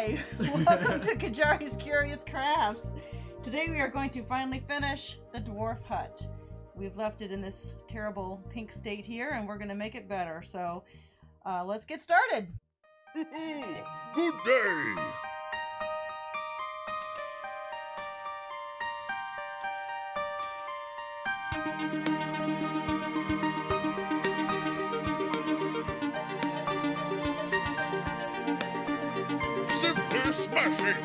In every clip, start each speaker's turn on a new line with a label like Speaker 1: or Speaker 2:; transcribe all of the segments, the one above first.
Speaker 1: Hi! Welcome to Qyjari's Curious Crafts. Today we are going to finally finish the Dwarf Hut. We've left it in this terrible pink state here and we're going to make it better. So let's get started.
Speaker 2: Good day! Simply smashing!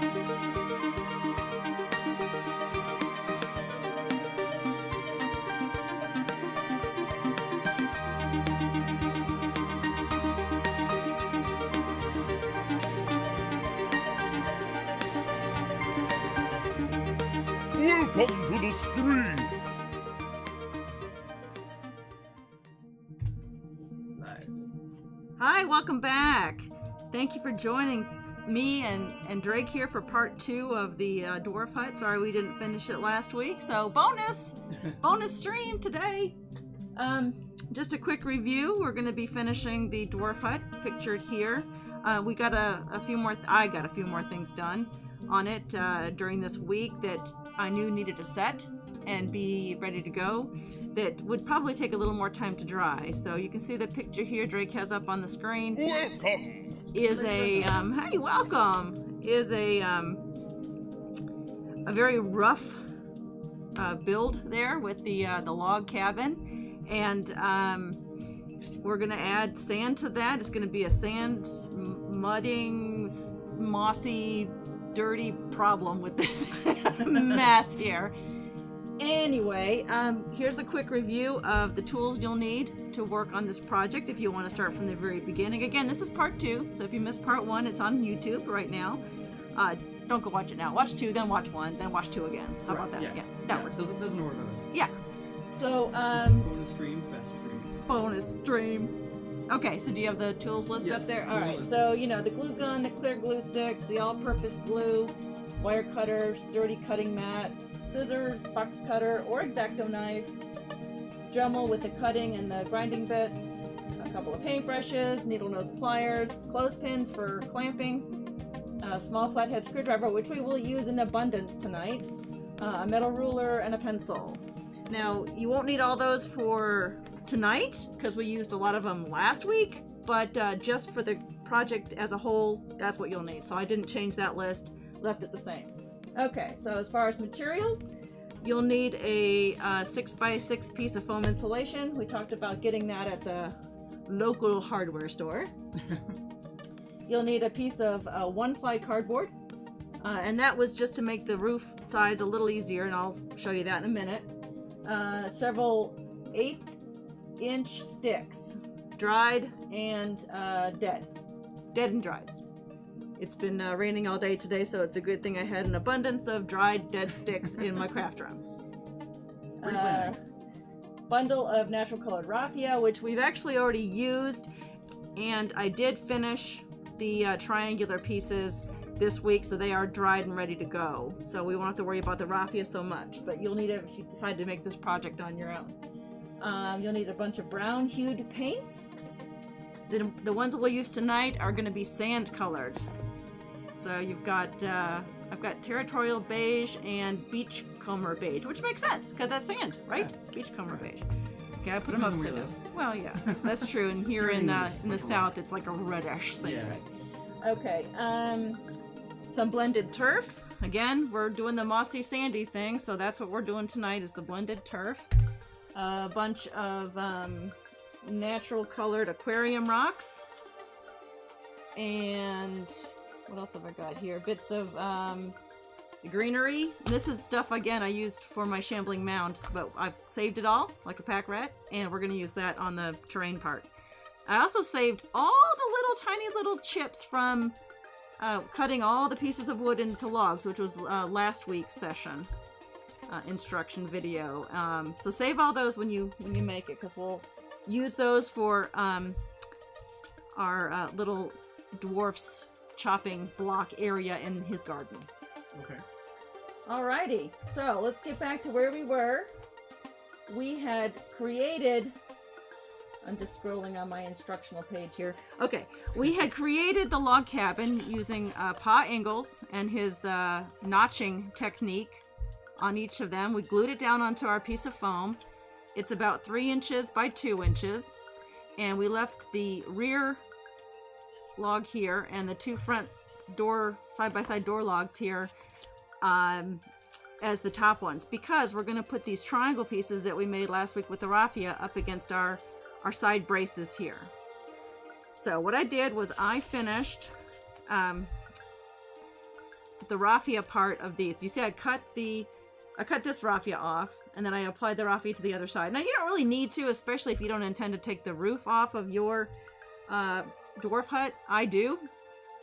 Speaker 2: Welcome to the stream!
Speaker 1: Hi, welcome back. Thank you for joining me and Draiic here for part 2 of the Dwarf Hut. Sorry we didn't finish it last week, so bonus stream today. Just a quick review. We're going to be finishing the Dwarf Hut pictured here. We got a few more. I got a few more things done on it during this week that I knew needed a set and be ready to go. That would probably take a little more time to dry. So you can see the picture here Draiic has up on the screen.
Speaker 2: Welcome!
Speaker 1: Is a hey, welcome. Is a very rough build there with the log cabin, and we're gonna add sand to that. It's gonna be a sand mudding, mossy, dirty problem with this mess here. Anyway, here's a quick review of the tools you'll need to work on this project if you want to start from the very beginning. Again, this is part 2, so if you missed part 1, it's on YouTube right now. Don't go watch it now. Watch 2, then watch 1, then watch 2 again. How about that? Yeah, that works.
Speaker 3: Doesn't work on this.
Speaker 1: Yeah. So,
Speaker 3: bonus stream, best stream.
Speaker 1: bonus stream. Okay, so do you have the tools list
Speaker 3: Yes,
Speaker 1: up there?
Speaker 3: tools
Speaker 1: All right,
Speaker 3: list.
Speaker 1: so, you know, the glue gun, the clear glue sticks, the all-purpose glue, wire cutter, sturdy cutting mat, scissors, box cutter, or X-Acto knife, Dremel with the cutting and the grinding bits, a couple of paintbrushes, needle nose pliers, clothespins for clamping, a small flathead screwdriver, which we will use in abundance tonight, a metal ruler, and a pencil. Now, you won't need all those for tonight, because we used a lot of them last week, but just for the project as a whole, that's what you'll need. So I didn't change that list, left it the same. Okay, so as far as materials, you'll need a 6x6 piece of foam insulation. We talked about getting that at the local hardware store. You'll need a piece of 1-ply cardboard, and that was just to make the roof sides a little easier, and I'll show you that in a minute. Several 1/8-inch sticks, dried and dead and dried. It's been raining all day today, so it's a good thing I had an abundance of dried, dead sticks in my craft room. Bundle of natural colored raffia, which we've actually already used, and I did finish the triangular pieces this week, so they are dried and ready to go. So we won't have to worry about the raffia so much, but you'll need it if you decide to make this project on your own. You'll need a bunch of brown hued paints. The ones that we'll use tonight are going to be sand colored. So you've got, I've got territorial beige and beachcomber beige, which makes sense because that's sand, right? Yeah. Beachcomber beige. Okay, I put them upside down. Well, yeah, that's true. And here in the south, it's like a reddish sand.
Speaker 3: Yeah.
Speaker 1: Right? Okay, some blended turf. Again, we're doing the mossy sandy thing, so that's what we're doing tonight is the blended turf. A bunch of natural colored aquarium rocks. And what else have I got here? Bits of the greenery. This is stuff, again, I used for my shambling mounds, but I've saved it all like a pack rat, and we're going to use that on the terrain part. I also saved all the little tiny little chips from cutting all the pieces of wood into logs, which was last week's session instruction video. So save all those when you make it, because we'll use those for our little dwarf's chopping block area in his garden.
Speaker 3: Okay.
Speaker 1: Alrighty, so let's get back to where we were. We had created I'm just scrolling on my instructional page here. Okay, we had created the log cabin using Pa Ingalls and his notching technique on each of them. We glued it down onto our piece of foam. It's about 3 inches by 2 inches. And we left the rear log here and the 2 front door, side-by-side door logs here as the top ones, because we're going to put these triangle pieces that we made last week with the raffia up against our side braces here. So what I did was I finished the raffia part of these. You see I cut this raffia off, and then I applied the raffia to the other side. Now you don't really need to, especially if you don't intend to take the roof off of your dwarf hut. I do,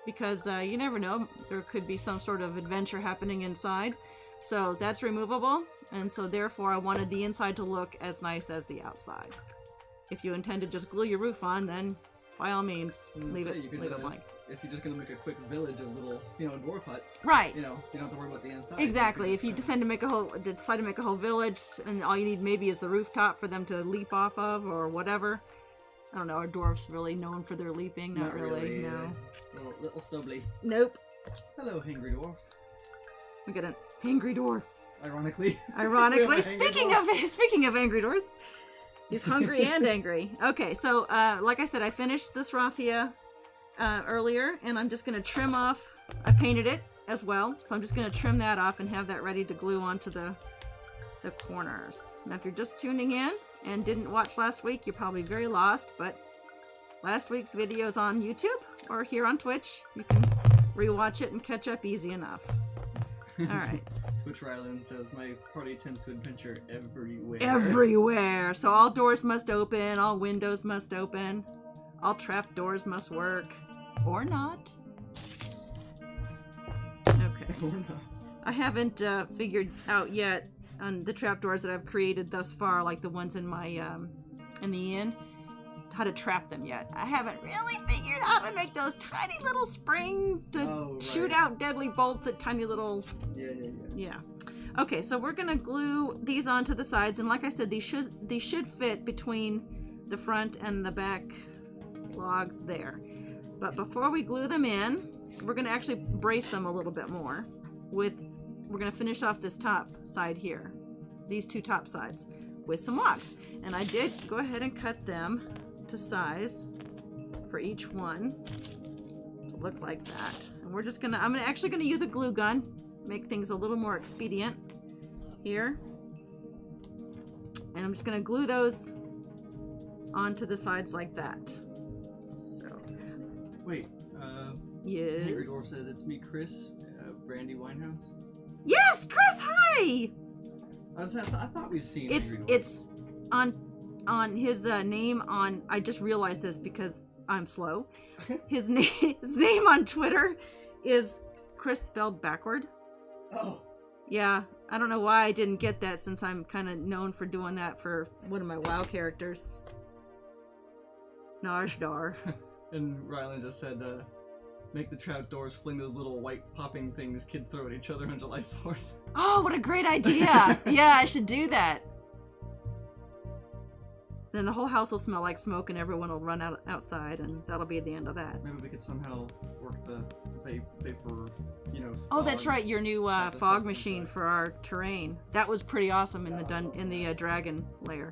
Speaker 1: because you never know, there could be some sort of adventure happening inside. So that's removable, and so therefore I wanted the inside to look as nice as the outside. If you intend to just glue your roof on, then by all means leave it blank.
Speaker 3: If you're just gonna make a quick village of little, dwarf huts,
Speaker 1: right?
Speaker 3: You don't have to worry about the inside.
Speaker 1: Exactly. If you decide to make a whole village, and all you need maybe is the rooftop for them to leap off of, or whatever. I don't know. Are dwarves really known for their leaping? Not really. No.
Speaker 3: Little stubbly.
Speaker 1: Nope.
Speaker 3: Hello, hangry dwarf.
Speaker 1: We got an angry dwarf.
Speaker 3: Ironically.
Speaker 1: Speaking of angry dwarfs, he's hungry and angry. Okay, so like I said, I finished this raffia earlier, and I'm just going to trim off. I painted it as well, so I'm just going to trim that off and have that ready to glue onto the corners. Now, if you're just tuning in and didn't watch last week, you're probably very lost, but last week's video is on YouTube or here on Twitch. You can rewatch it and catch up easy enough. All right.
Speaker 3: Twitch Ryland says, my party tends to adventure everywhere.
Speaker 1: Everywhere. So all doors must open, all windows must open, all trap doors must work. Or not. Okay.
Speaker 3: Or not.
Speaker 1: I haven't figured out yet on the trapdoors that I've created thus far, like the ones in my in the inn, how to trap them yet. I haven't really figured out how to make those tiny little springs to shoot out deadly bolts at tiny little... Yeah. Okay, so we're gonna glue these onto the sides, and like I said, these should fit between the front and the back logs there. But before we glue them in, we're gonna actually brace them a little bit more we're gonna finish off this top side here, these 2 top sides, with some logs. And I did go ahead and cut them to size for each one to look like that. And we're just gonna, I'm actually gonna use a glue gun, make things a little more expedient here. And I'm just gonna glue those onto the sides like that. So.
Speaker 3: Wait,
Speaker 1: yes.
Speaker 3: Hangry Dwarf says, it's me, Chris, Brandy Winehouse.
Speaker 1: Yes, Chris, hi!
Speaker 3: I thought we'd seen
Speaker 1: It's on his name on, I just realized this because I'm slow. His name on Twitter is Chris spelled backward.
Speaker 3: Oh.
Speaker 1: Yeah, I don't know why I didn't get that, since I'm kind of known for doing that for one of my WoW characters. Najdar.
Speaker 3: And Ryland just said, make the trap doors fling those little white popping things kids throw at each other on July 4th.
Speaker 1: Oh, what a great idea! Yeah, I should do that. Then the whole house will smell like smoke, and everyone will run outside, and that'll be the end of that.
Speaker 3: Maybe we could somehow work the vapor,
Speaker 1: Oh, that's right, your new fog machine for our terrain. That was pretty awesome in the dragon lair.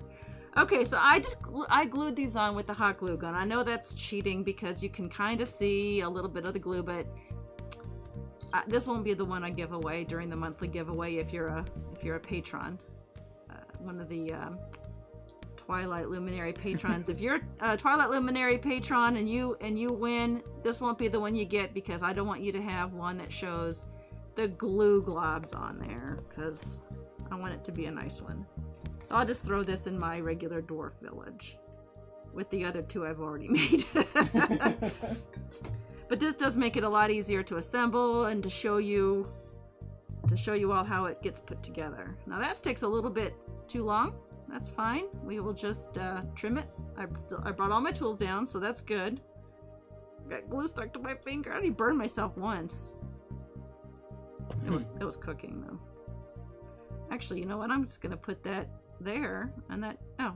Speaker 1: Okay, so I glued these on with the hot glue gun. I know that's cheating because you can kind of see a little bit of the glue, but this won't be the one I give away during the monthly giveaway if you're a patron, one of the Twilight Luminary patrons. If you're a Twilight Luminary patron and you win, this won't be the one you get, because I don't want you to have one that shows the glue globs on there, because I want it to be a nice one. So I'll just throw this in my regular dwarf village with the other 2 I've already made. But this does make it a lot easier to assemble and to show you all how it gets put together. Now that takes a little bit too long. That's fine. We will just trim it. I brought all my tools down, so that's good. Got glue stuck to my finger. I already burned myself once. It was cooking though. Actually, you know what? I'm just gonna put that there, and that, oh,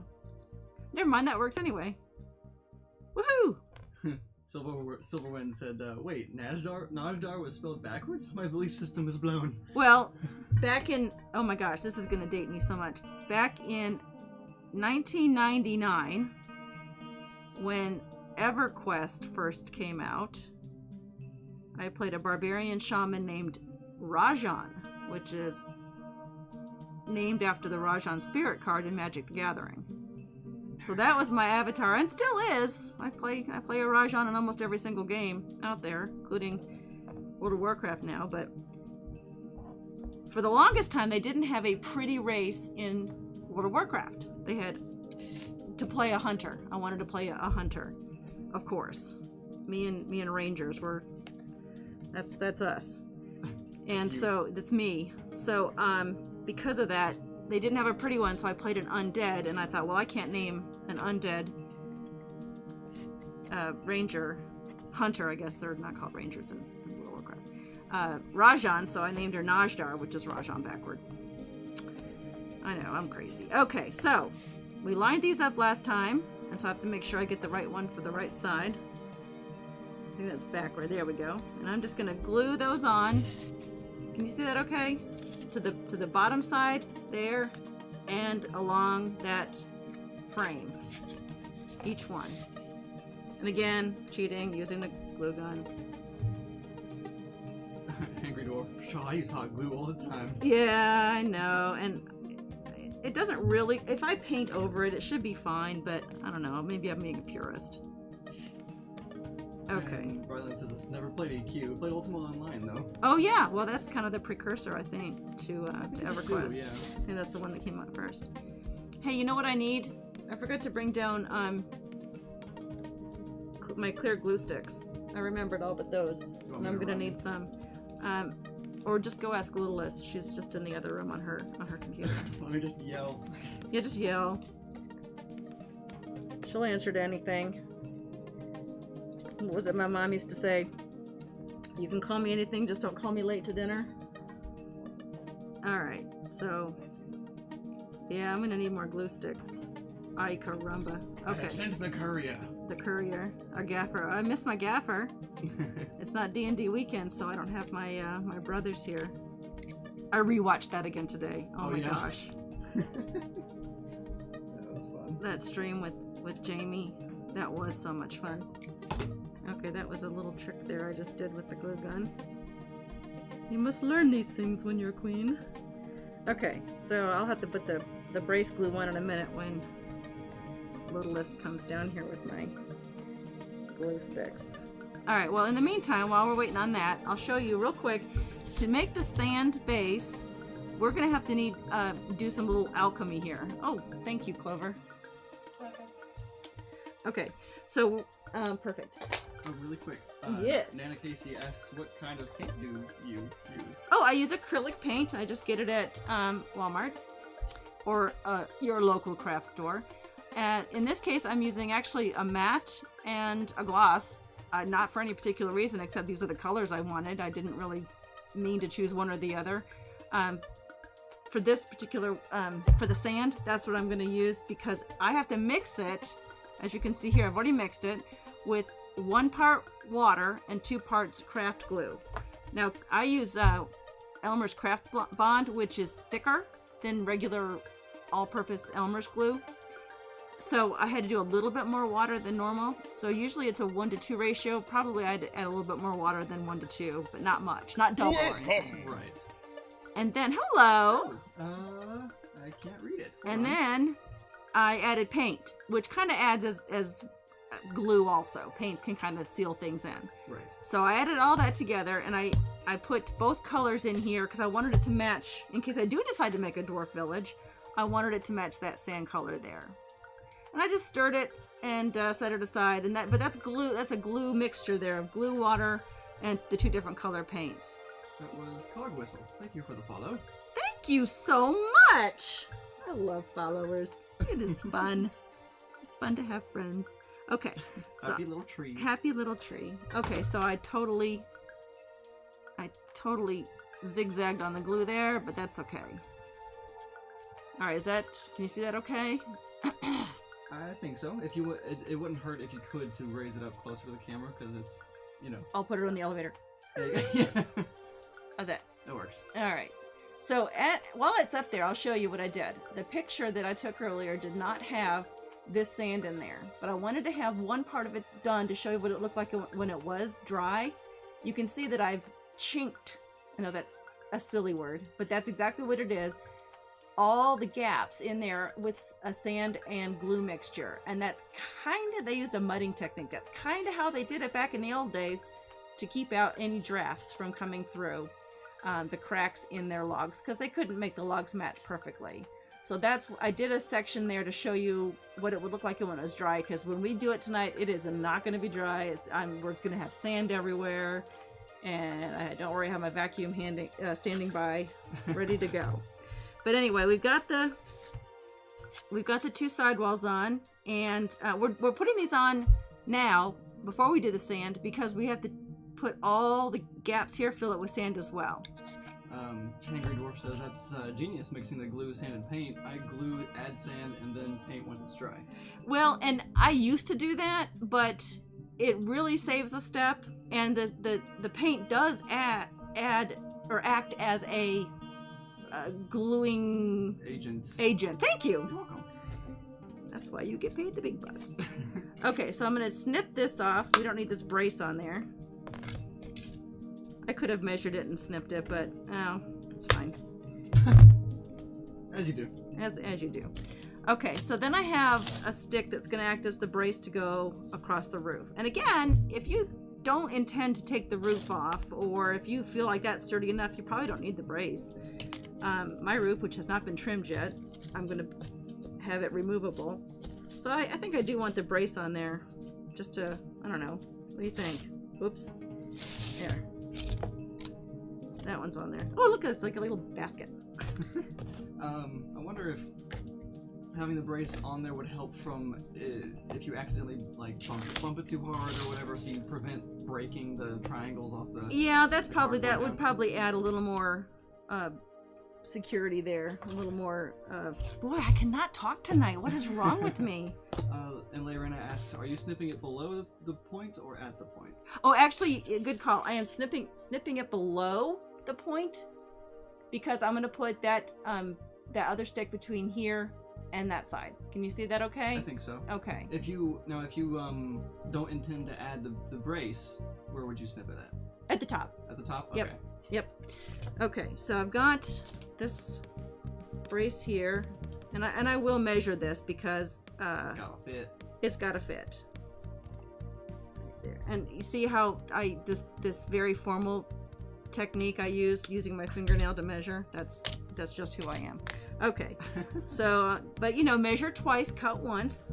Speaker 1: never mind, that works anyway. Woohoo!
Speaker 3: Silverwind said, wait, Najdar was spelled backwards? My belief system is blown.
Speaker 1: Well, back in, oh my gosh, this is going to date me so much. Back in 1999, when EverQuest first came out, I played a barbarian shaman named Rajan, which is named after the Rajan spirit card in Magic the Gathering. So that was my avatar, and still is. I play a Rajan in almost every single game out there, including World of Warcraft now, but for the longest time they didn't have a pretty race in World of Warcraft. They had to play a hunter. I wanted to play a hunter, of course. Me and Rangers were that's us. And so that's me. So because of that, they didn't have a pretty one, so I played an undead, and I thought, well, I can't name an undead ranger, hunter, I guess they're not called rangers in World of Warcraft. Rajan, so I named her Najdar, which is Rajan backward. I know, I'm crazy. Okay, so we lined these up last time, and so I have to make sure I get the right one for the right side. I think that's backward. There we go. And I'm just gonna glue those on. Can you see that okay? To the bottom side there, and along that frame, each one. And again, cheating, using the glue gun.
Speaker 3: Angry Dwarf. Shaw, I use hot glue all the time.
Speaker 1: Yeah, I know, and it doesn't really, if I paint over it, it should be fine, but I don't know, maybe I'm being a purist. Okay.
Speaker 3: Ryland says it's never played EQ. Played Ultima Online though.
Speaker 1: Oh yeah, well that's kind of the precursor, I think, to EverQuest.
Speaker 3: Yeah.
Speaker 1: I think that's the one that came out first. Hey, you know what I need? I forgot to bring down my clear glue sticks. I remembered all but those, and I'm gonna need some. Or just go ask Littlest. She's just in the other room on her computer.
Speaker 3: Let me just yell.
Speaker 1: Yeah, just yell. She'll answer to anything. What was it my mom used to say? You can call me anything, just don't call me late to dinner. Alright, so yeah, I'm gonna need more glue sticks. Ay caramba. Okay.
Speaker 3: Send the courier.
Speaker 1: The courier. Our gaffer. I miss my gaffer. It's not D&D weekend, so I don't have my my brothers here. I rewatched that again today. Oh my gosh.
Speaker 3: That was fun.
Speaker 1: That stream with Jamie. That was so much fun. Okay, that was a little trick there I just did with the glue gun. You must learn these things when you're a queen. Okay, so I'll have to put the brace glue on in a minute when Littlest comes down here with my glue sticks. Alright, well in the meantime, while we're waiting on that, I'll show you real quick. To make the sand base, we're gonna have to need do some little alchemy here. Oh, thank you, Clover. Okay, so perfect.
Speaker 3: Oh, really quick.
Speaker 1: Yes.
Speaker 3: Nana Casey asks, what kind of paint do you use?
Speaker 1: Oh, I use acrylic paint. I just get it at Walmart or your local craft store. And in this case, I'm using actually a matte and a gloss. Not for any particular reason, except these are the colors I wanted. I didn't really mean to choose one or the other. For this particular, for the sand, that's what I'm going to use because I have to mix it. As you can see here, I've already mixed it with 1 part water and 2 parts craft glue. Now, I use Elmer's Craft Bond, which is thicker than regular all-purpose Elmer's glue. So I had to do a little bit more water than normal. So usually it's a 1-to-2 ratio. Probably I'd add a little bit more water than 1-to-2, but not much. Not double or anything.
Speaker 3: Right.
Speaker 1: And then, hello!
Speaker 3: I can't read it.
Speaker 1: And then I added paint, which kind of adds as glue also. Paint can kind of seal things in.
Speaker 3: Right.
Speaker 1: So I added all that together, and I put both colors in here because I wanted it to match, in case I do decide to make a dwarf village, I wanted it to match that sand color there. And I just stirred it and set it aside, and but that's glue. That's a glue mixture there of glue, water, and the 2 different color paints.
Speaker 3: That was Cog Whistle. Thank you for the follow.
Speaker 1: Thank you so much! I love followers. It is fun. It's fun to have friends. Okay. So,
Speaker 3: happy little tree. Happy
Speaker 1: little tree. Okay, so I totally zigzagged on the glue there, but that's okay. Alright, can you see that okay?
Speaker 3: I think so. If you it wouldn't hurt if you could to raise it up closer to the camera because it's, you know.
Speaker 1: I'll put it on the elevator.
Speaker 3: There you go. Yeah.
Speaker 1: How's that?
Speaker 3: That works.
Speaker 1: All right. So while it's up there, I'll show you what I did. The picture that I took earlier did not have this sand in there, but I wanted to have one part of it done to show you what it looked like when it was dry. You can see that I've chinked. I know that's a silly word, but that's exactly what it is. All the gaps in there with a sand and glue mixture. And that's kind of, they used a mudding technique. That's kind of how they did it back in the old days to keep out any drafts from coming through the cracks in their logs, because they couldn't make the logs match perfectly. So that's, I did a section there to show you what it would look like when it was dry, because when we do it tonight, it is not going to be dry. We're going to have sand everywhere, and don't worry, I have my vacuum standing by, ready to go. But anyway, we've got the two sidewalls on, and we're putting these on now before we do the sand, because we have to put all the gaps here, fill it with sand as well. Angry
Speaker 3: Dwarf says that's genius, mixing the glue, sand, and paint. I glue, add sand, and then paint once it's dry.
Speaker 1: Well, and I used to do that, but it really saves a step, and the paint does add or act as a gluing agent. Thank you.
Speaker 3: You're welcome.
Speaker 1: That's why you get paid the big bucks. Okay, so I'm going to snip this off. We don't need this brace on there. I could have measured it and snipped it, but oh, it's fine.
Speaker 3: As you do.
Speaker 1: As you do. Okay, so then I have a stick that's going to act as the brace to go across the roof. And again, if you don't intend to take the roof off, or if you feel like that's sturdy enough, you probably don't need the brace. My roof, which has not been trimmed yet, I'm going to have it removable. So I think I do want the brace on there, just to, I don't know. What do you think? Oops. There. That one's on there. Oh, look, it's like a little basket.
Speaker 3: I wonder if having the brace on there would help from if you accidentally like bump it too hard or whatever, so you prevent breaking the triangles off the.
Speaker 1: Yeah, that would probably add a little more security there, a little more. Boy, I cannot talk tonight. What is wrong with me?
Speaker 3: And Lorena asks, are you snipping it below the point or at the point?
Speaker 1: Oh, actually, good call. I am snipping it below the point, because I'm going to put that other stick between here and that side. Can you see that okay?
Speaker 3: I think so.
Speaker 1: Okay.
Speaker 3: If you don't intend to add the brace, where would you snip it at?
Speaker 1: At the top.
Speaker 3: At the top? Okay.
Speaker 1: Yep. Okay, so I've got this brace here, and I will measure this because
Speaker 3: it's gotta fit.
Speaker 1: It's gotta fit. Right there. And you see how this very formal technique I use, using my fingernail to measure. That's just who I am. Okay. So, but you know, measure twice, cut once.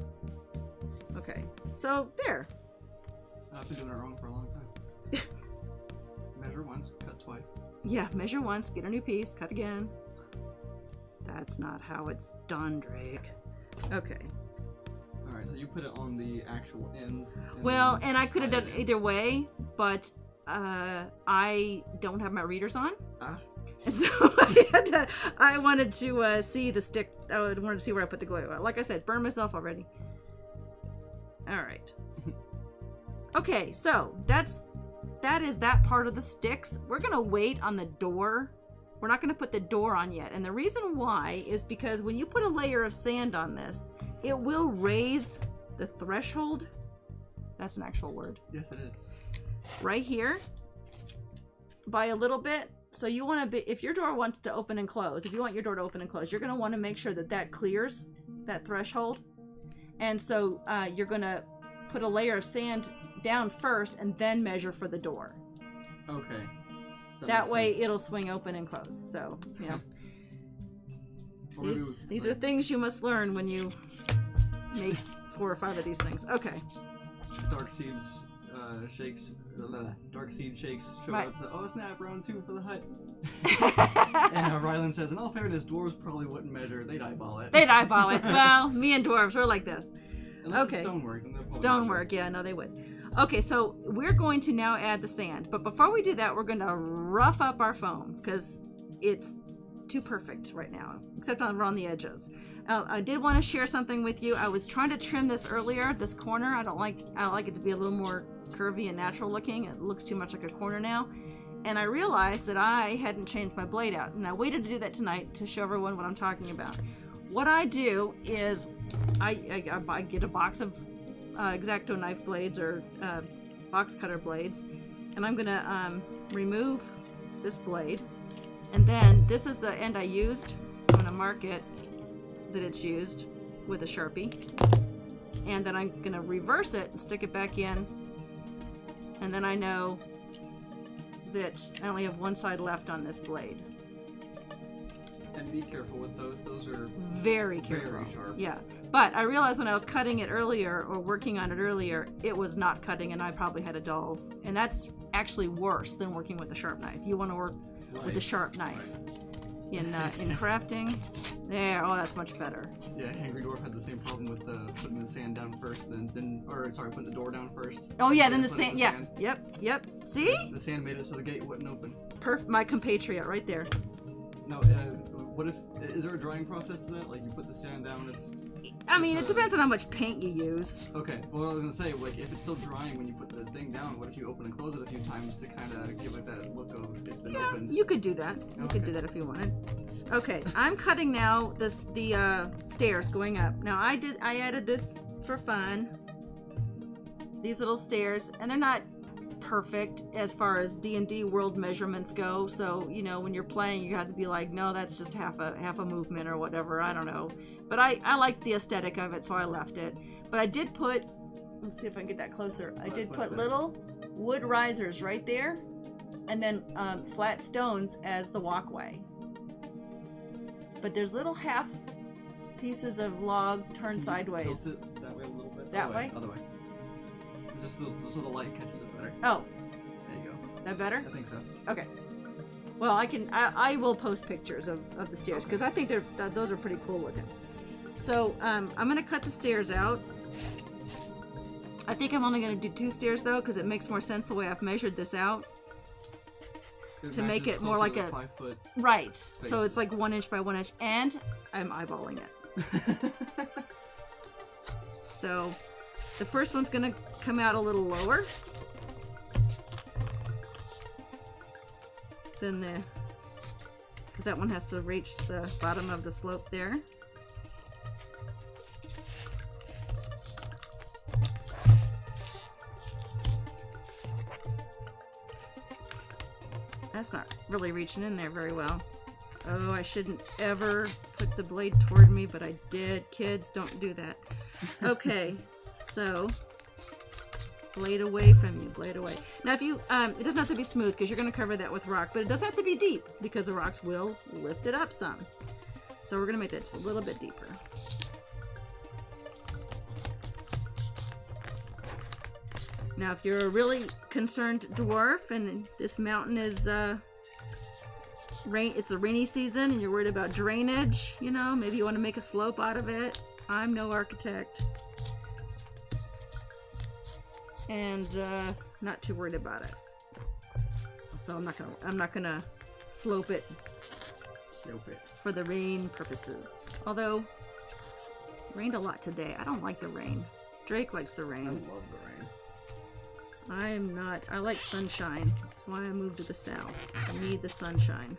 Speaker 1: Okay. So there.
Speaker 3: I've been doing it wrong for a long time. Measure once, cut twice.
Speaker 1: Yeah, measure once, get a new piece, cut again. That's not how it's done, Drake. Okay.
Speaker 3: Alright, so you put it on the actual ends.
Speaker 1: Well, and I could have done it either way, but I don't have my readers on. So I wanted to see the stick. I wanted to see where I put the glue. Like I said, burned myself already. Alright. Okay, so that is that part of the sticks. We're gonna wait on the door. We're not gonna put the door on yet. And the reason why is because when you put a layer of sand on this, it will raise the threshold. That's an actual word.
Speaker 3: Yes, it is.
Speaker 1: Right here by a little bit. So you want to be, if your door wants to open and close, if you want your door to open and close, you're going to want to make sure that clears that threshold. And so you're going to put a layer of sand down first and then measure for the door.
Speaker 3: Okay.
Speaker 1: That way it'll swing open and close. So, you know. These are things you must learn when you make 4 or 5 of these things. Okay.
Speaker 3: Dark Seed Shakes showed up. So, oh snap! Round 2 for the hut. And Rylan says, in all fairness, dwarves probably wouldn't measure. They'd eyeball it.
Speaker 1: They'd eyeball it. Well, me and dwarves, we're like this.
Speaker 3: Unless it's stonework.
Speaker 1: Stonework, yeah, no, they would. Okay, so we're going to now add the sand. But before we do that, we're going to rough up our foam because it's too perfect right now, except around the edges. I did want to share something with you. I was trying to trim this earlier, this corner. I like it to be a little more curvy and natural looking. It looks too much like a corner now. And I realized that I hadn't changed my blade out. And I waited to do that tonight to show everyone what I'm talking about. What I do is I get a box of X-Acto knife blades or box cutter blades, and I'm gonna remove this blade, and then this is the end I used. I'm gonna mark it that it's used with a Sharpie, and then I'm gonna reverse it and stick it back in, and then I know that I only have one side left on this blade.
Speaker 3: And be careful with those. Those are
Speaker 1: very careful.
Speaker 3: Very sharp.
Speaker 1: Yeah. But I realized when I was cutting it earlier or working on it earlier, it was not cutting and I probably had a dull. And that's actually worse than working with a sharp knife. You want to work with a sharp knife. In crafting. There, oh, that's much better.
Speaker 3: Yeah, Angry Dwarf had the same problem with putting the sand down first, putting the door down first.
Speaker 1: Oh yeah, then the sand. Yeah. Yep. See?
Speaker 3: The sand made it so the gate wouldn't open.
Speaker 1: My compatriot right there.
Speaker 3: No, what if, is there a drying process to that? Like you put the sand down,
Speaker 1: it depends on how much paint you use.
Speaker 3: Okay, well I was gonna say, like if it's still drying when you put the thing down, what if you open and close it a few times to kind of give it that look of it's been opened?
Speaker 1: You could do that. You could do that if you wanted. Okay, I'm cutting now the stairs going up. Now I added this for fun. These little stairs, and they're not perfect as far as D&D world measurements go, so when you're playing you have to be like, no, that's just half a movement or whatever, I don't know, but I like the aesthetic of it, so I left it. But I did put, let's see if I can get that closer, I did put little wood risers right there, and then flat stones as the walkway, but there's little half pieces of log turned sideways.
Speaker 3: Tilt it that way a little bit.
Speaker 1: That way?
Speaker 3: Other way. Just so the light catches it better.
Speaker 1: Oh.
Speaker 3: There you go.
Speaker 1: That better?
Speaker 3: I think so.
Speaker 1: Okay. Well, I will post pictures of the stairs because I think those are pretty cool looking. So I'm gonna cut the stairs out. I think I'm only gonna do 2 stairs though because it makes more sense the way I've measured this out. To make it more like a
Speaker 3: 5-foot
Speaker 1: right.
Speaker 3: spaces.
Speaker 1: So it's like 1 inch by 1 inch, and I'm eyeballing it. So the first one's gonna come out a little lower than because that one has to reach the bottom of the slope there. That's not really reaching in there very well. Oh, I shouldn't ever put the blade toward me, but I did. Kids, don't do that. Okay, so blade away from you, blade away. Now if you, it doesn't have to be smooth because you're going to cover that with rock, but it does have to be deep because the rocks will lift it up some. So we're going to make that just a little bit deeper. Now if you're a really concerned dwarf and this mountain is, it's a rainy season and you're worried about drainage, maybe you want to make a slope out of it. I'm no architect. And not too worried about it. So I'm not gonna slope it for the rain purposes. Although it rained a lot today. I don't like the rain. Drake likes the rain.
Speaker 3: I love the rain.
Speaker 1: I'm not. I like sunshine. That's why I moved to the south. I need the sunshine.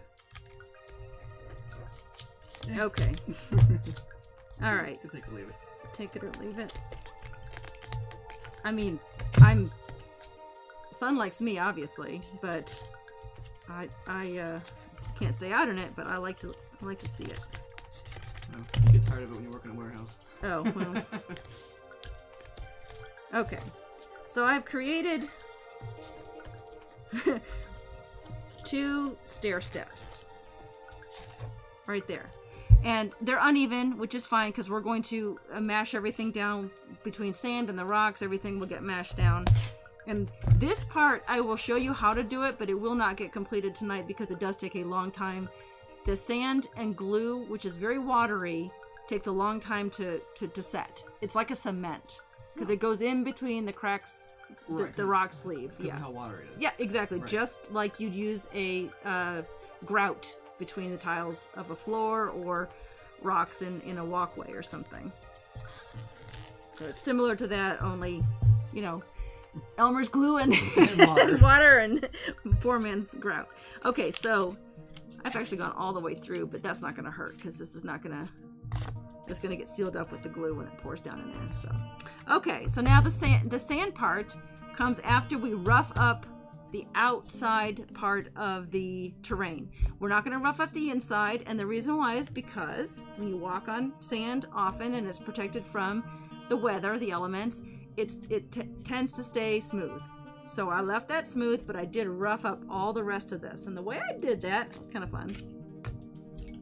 Speaker 1: Okay. All right.
Speaker 3: You can take it or leave it.
Speaker 1: Take it or leave it. I mean, sun likes me obviously, but I can't stay out in it. But I like to see it.
Speaker 3: No, you get tired of it when you work in a warehouse.
Speaker 1: Oh well. Okay, so I've created 2 stair steps right there. And they're uneven, which is fine because we're going to mash everything down between sand and the rocks. Everything will get mashed down. And this part, I will show you how to do it, but it will not get completed tonight because it does take a long time. The sand and glue, which is very watery, takes a long time to set. It's like a cement because it goes in between the cracks, the rock sleeve.
Speaker 3: Because of how watery it is.
Speaker 1: Yeah, exactly.
Speaker 3: Right.
Speaker 1: Just like you'd use a grout between the tiles of a floor or rocks in a walkway or something. So it's similar to that, only, you know, Elmer's glue and,
Speaker 3: water.
Speaker 1: water and poor man's grout. Okay, so I've actually gone all the way through, but that's not going to hurt because this is not going to... It's going to get sealed up with the glue when it pours down in there. So, okay, so now the sand part comes after we rough up the outside part of the terrain. We're not going to rough up the inside, and the reason why is because when you walk on sand often and it's protected from the weather, the elements, it tends to stay smooth. So I left that smooth, but I did rough up all the rest of this. And the way I did that, it was kind of fun.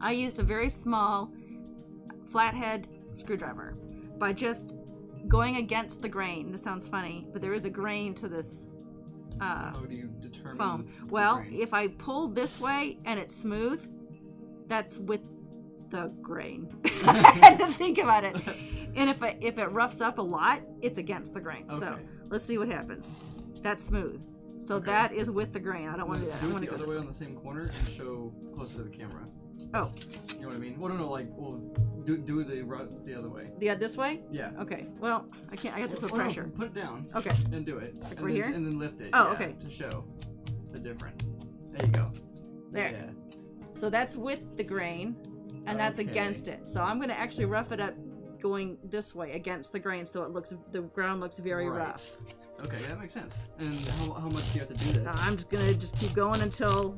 Speaker 1: I used a very small flathead screwdriver by just going against the grain. This sounds funny, but there is a grain to this
Speaker 3: How do you determine
Speaker 1: foam.
Speaker 3: the
Speaker 1: Well,
Speaker 3: grain?
Speaker 1: if I pull this way and it's smooth, that's with the grain. I had to think about it. And if it roughs up a lot, it's against the grain. So
Speaker 3: Okay.
Speaker 1: let's see what happens. That's smooth. So
Speaker 3: Okay.
Speaker 1: that is with the grain. I don't want to do that. I
Speaker 3: Do
Speaker 1: want
Speaker 3: it
Speaker 1: to
Speaker 3: the
Speaker 1: go
Speaker 3: other way
Speaker 1: this
Speaker 3: on the same corner and show closer to the camera.
Speaker 1: Oh,
Speaker 3: You know what I mean? Well, no, like, well, do the other way.
Speaker 1: yeah, this way?
Speaker 3: Yeah.
Speaker 1: Okay. Well, I can't. I have to put
Speaker 3: Oh, no,
Speaker 1: pressure.
Speaker 3: put it down
Speaker 1: Okay.
Speaker 3: and do it. And
Speaker 1: right
Speaker 3: then,
Speaker 1: here?
Speaker 3: And then lift it.
Speaker 1: Oh,
Speaker 3: yeah,
Speaker 1: okay.
Speaker 3: To show the difference. There you go.
Speaker 1: There.
Speaker 3: Yeah.
Speaker 1: So that's with the grain, and that's
Speaker 3: Okay.
Speaker 1: against it. So I'm going to actually rough it up going this way against the grain, so the ground looks very
Speaker 3: Right.
Speaker 1: rough.
Speaker 3: Okay, that makes sense. And how much do you have to do this?
Speaker 1: Now I'm just going to keep going until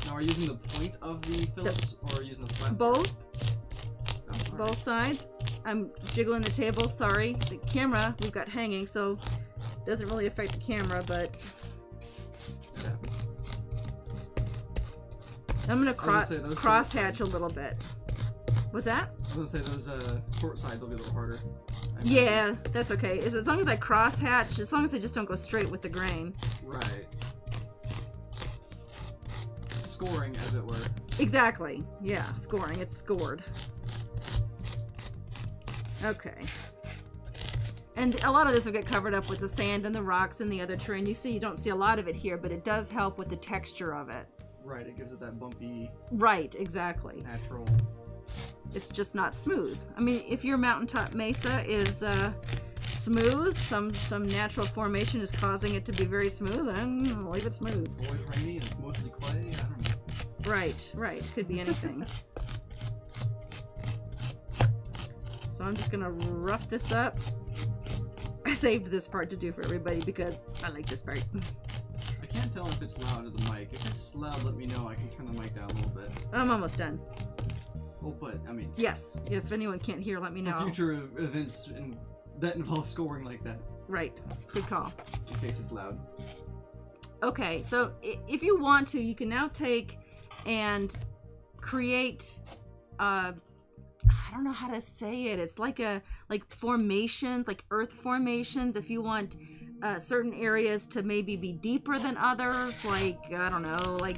Speaker 3: Now, are you using the point of the Phillips or are you using the flat?
Speaker 1: both
Speaker 3: Oh, alright.
Speaker 1: both sides. I'm jiggling the table. Sorry, the camera we've got hanging, so it doesn't really affect the camera, but
Speaker 3: That happens.
Speaker 1: I'm going
Speaker 3: I
Speaker 1: to
Speaker 3: was gonna say, those
Speaker 1: crosshatch a little bit. What's that?
Speaker 3: I was gonna say those short sides will be a little harder. I imagine.
Speaker 1: Yeah, that's okay. As long as I crosshatch, as long as I just don't go straight with the grain.
Speaker 3: Right. Scoring, as it were.
Speaker 1: Exactly. Yeah, scoring. It's scored. Okay. And a lot of this will get covered up with the sand and the rocks and the other terrain. You don't see a lot of it here, but it does help with the texture of it.
Speaker 3: Right, it gives it that bumpy,
Speaker 1: Right, exactly.
Speaker 3: natural.
Speaker 1: It's just not smooth. I mean, if your mountaintop mesa is smooth, some natural formation is causing it to be very smooth, then leave it smooth.
Speaker 3: It's always rainy and it's mostly clay. I don't know.
Speaker 1: Right. Could be anything. So I'm just gonna rough this up. I saved this part to do for everybody because I like this part.
Speaker 3: I can't tell if it's loud at the mic. If it's loud, let me know. I can turn the mic down a little bit.
Speaker 1: I'm almost done.
Speaker 3: Well, but I mean,
Speaker 1: Yes, if anyone can't hear, let me know.
Speaker 3: for future events that involve scoring like that,
Speaker 1: Right, good call.
Speaker 3: in case it's loud.
Speaker 1: Okay, so if you want to, you can now take and create I don't know how to say it. It's like formations, like earth formations. If you want certain areas to maybe be deeper than others, like I don't know, like